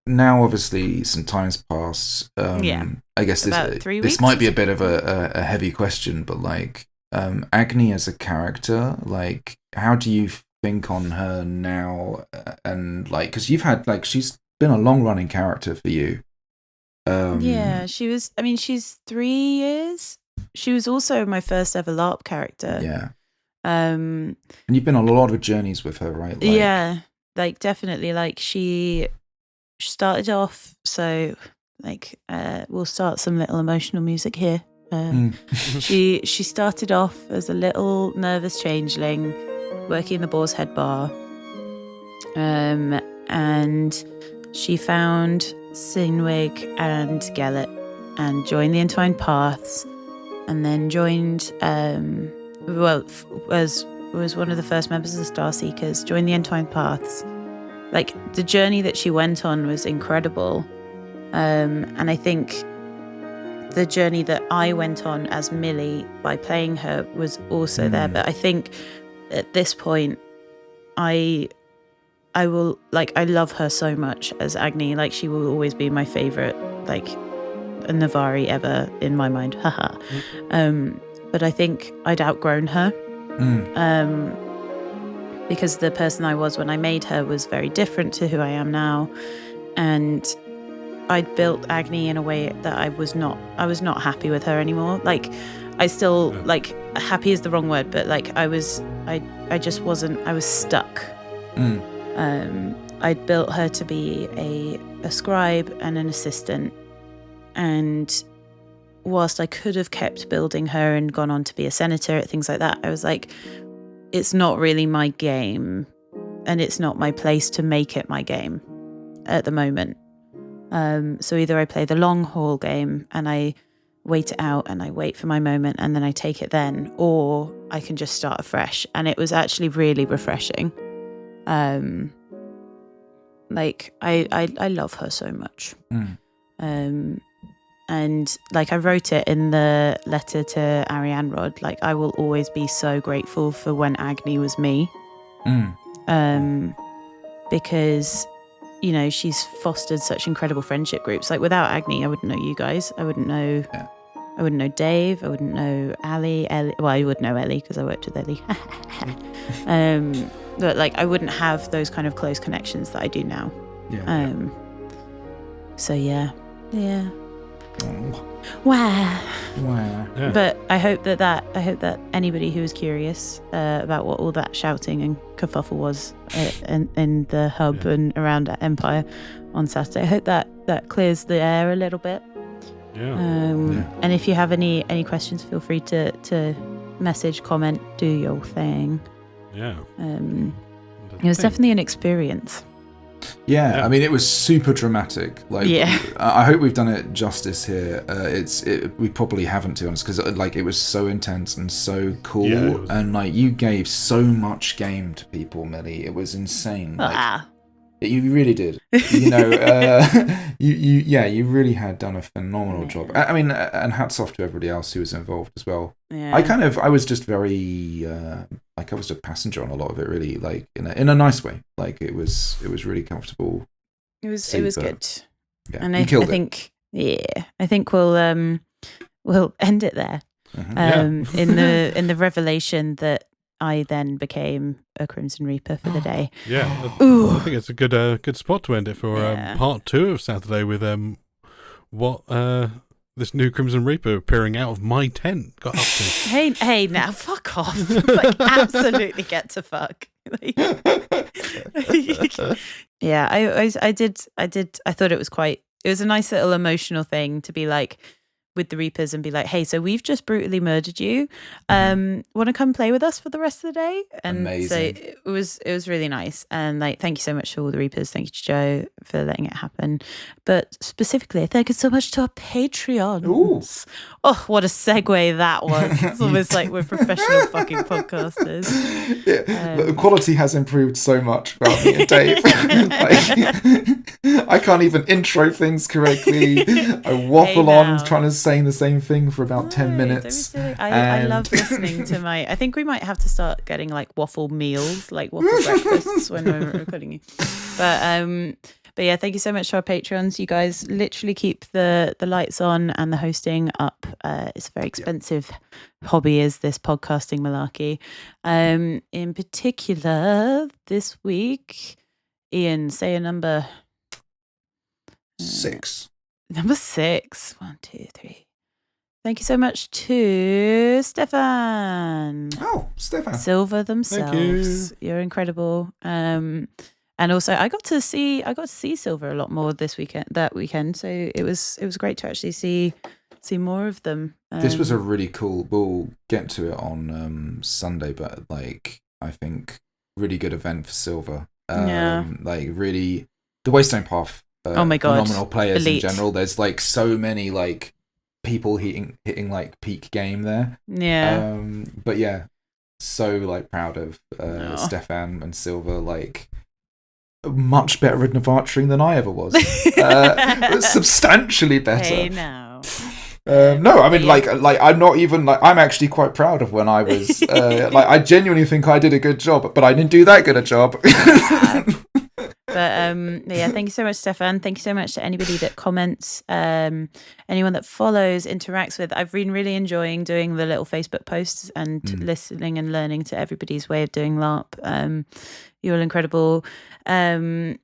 now obviously some time's passed. I guess this might be a bit of a heavy question, but like Agni as a character, like how do you think on her now? And like, because you've had like, she's been a long running character for you. She was. I mean, she's 3 years. She was also my first ever LARP character. Yeah. And you've been on a lot of journeys with her, right? Like, yeah, like definitely. Like she started off, so like we'll start some little emotional music here. She started off as a little nervous changeling working in the Boar's Head bar, and she found Sinwig and Gellet and joined the Entwined Paths, and then joined was one of the first members of the Star Seekers, joined the Entwined Paths. Like the journey that she went on was incredible, and I think the journey that I went on as Millie by playing her was also there. But I think at this point, I will, like, I love her so much as Agni. Like she will always be my favorite, like a Navari ever in my mind. Haha. But I think I'd outgrown her. Because the person I was when I made her was very different to who I am now, and I'd built Agni in a way that I was not happy with her anymore. Like I still like, happy is the wrong word, but like I just wasn't, I was stuck. I'd built her to be a scribe and an assistant, and whilst I could have kept building her and gone on to be a senator, things like that, I was like, it's not really my game, and it's not my place to make it my game at the moment. So either I play the long haul game and I wait it out and I wait for my moment and then I take it then, or I can just start afresh. And it was actually really refreshing. Like I love her so much. And like I wrote it in the letter to Ariane Rod, like I will always be so grateful for when Agni was me. Because, you know, she's fostered such incredible friendship groups. Like without Agni, I wouldn't know you guys. I wouldn't know Dave. I wouldn't know Ellie. Well, I would know Ellie because I worked with Ellie. But like I wouldn't have those kind of close connections that I do now. So yeah. Wow. Yeah. But I hope that anybody who was curious about what all that shouting and kerfuffle was in the hub and around Empire on Saturday, I hope that clears the air a little bit. And if you have any questions, feel free to message, comment, do your thing. It was definitely an experience. I mean, it was super dramatic. Like, I hope we've done it justice here. We probably haven't, to be honest, because like it was so intense and so cool, and like you gave so much game to people, Millie. It was insane. Like, you really did. You know, you really had done a phenomenal job. I mean, and hats off to everybody else who was involved as well. I was just very like I was a passenger on a lot of it, really, like in a nice way. Like it was really comfortable. It was good. Yeah, and I think we'll end it there. In the revelation that I then became a Crimson Reaper for the day. I think it's a good spot to end it for part 2 of Saturday with what this new Crimson Reaper appearing out of my tent got up to. Hey, now fuck off! Like, absolutely get to fuck. I did. I thought it was a nice little emotional thing to be like with the Reapers and be like, hey, so we've just brutally murdered you. Want to come play with us for the rest of the day? And amazing. So it was really nice. And like, thank you so much to all the Reapers. Thank you to Joe for letting it happen. But specifically, thank you so much to our Patreons. Ooh. Oh, what a segue that was. It's almost like we're professional fucking podcasters. The quality has improved so much about me and Dave. I can't even intro things correctly. I waffle on trying to saying the same thing for about 10 minutes. I love listening to I think we might have to start getting like waffle meals, like waffle breakfasts when we're recording you. But yeah, thank you so much to our patrons. You guys literally keep the lights on and the hosting up. It's a very expensive hobby, is this podcasting malarkey. In particular, this week, Ian, say a number. 6. Number 6. 1, 2, 3. Thank you so much to Stefan. Oh, Stefan. Silver themselves. Thank you. You're incredible. And also I got to see Silver a lot more that weekend. So it was great to actually see more of them. This was a really cool. We'll get to it on Sunday, but like I think really good event for Silver. Like really the Waystone Path. Oh my god! Phenomenal players Elite. in general. There's like so many like people hitting like peak game there. Yeah. But yeah, so like proud of Stefan and Silver. Like much better at Navartring than I ever was. Substantially better. Hey now. No, I mean like I'm not even like I'm actually quite proud of when I was like I genuinely think I did a good job, but I didn't do that good a job. But yeah, thank you so much, Stefan. Thank you so much to anybody that comments, anyone that follows, interacts with. I've been really enjoying doing the little Facebook posts and listening and learning to everybody's way of doing LARP. You're all incredible. I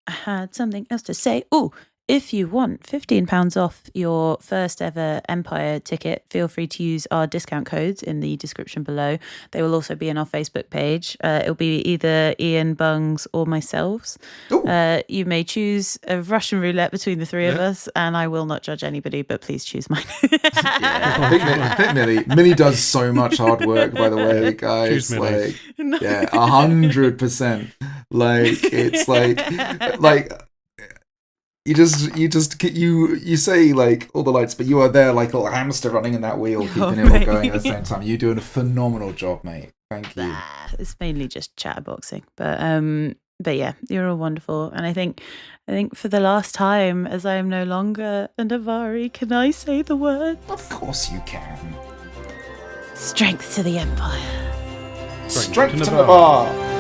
had something else to say. Oh, if you want £15 off your first ever Empire ticket, feel free to use our discount codes in the description below. They will also be in our Facebook page. It'll be either Ian, Bungs, or myself's. You may choose a Russian roulette between the three of us, and I will not judge anybody, but please choose mine. I think Millie does so much hard work, by the way, guys. Like, 100%. Like, it's like. You say like all the lights, but you are there like a little hamster running in that wheel, keeping it all going at the same time. You're doing a phenomenal job, mate. Thank you. It's mainly just chatterboxing, but yeah, you're all wonderful. And I think for the last time, as I am no longer an Avari, can I say the word? Of course you can. Strength to the Empire. Strength to Navarre.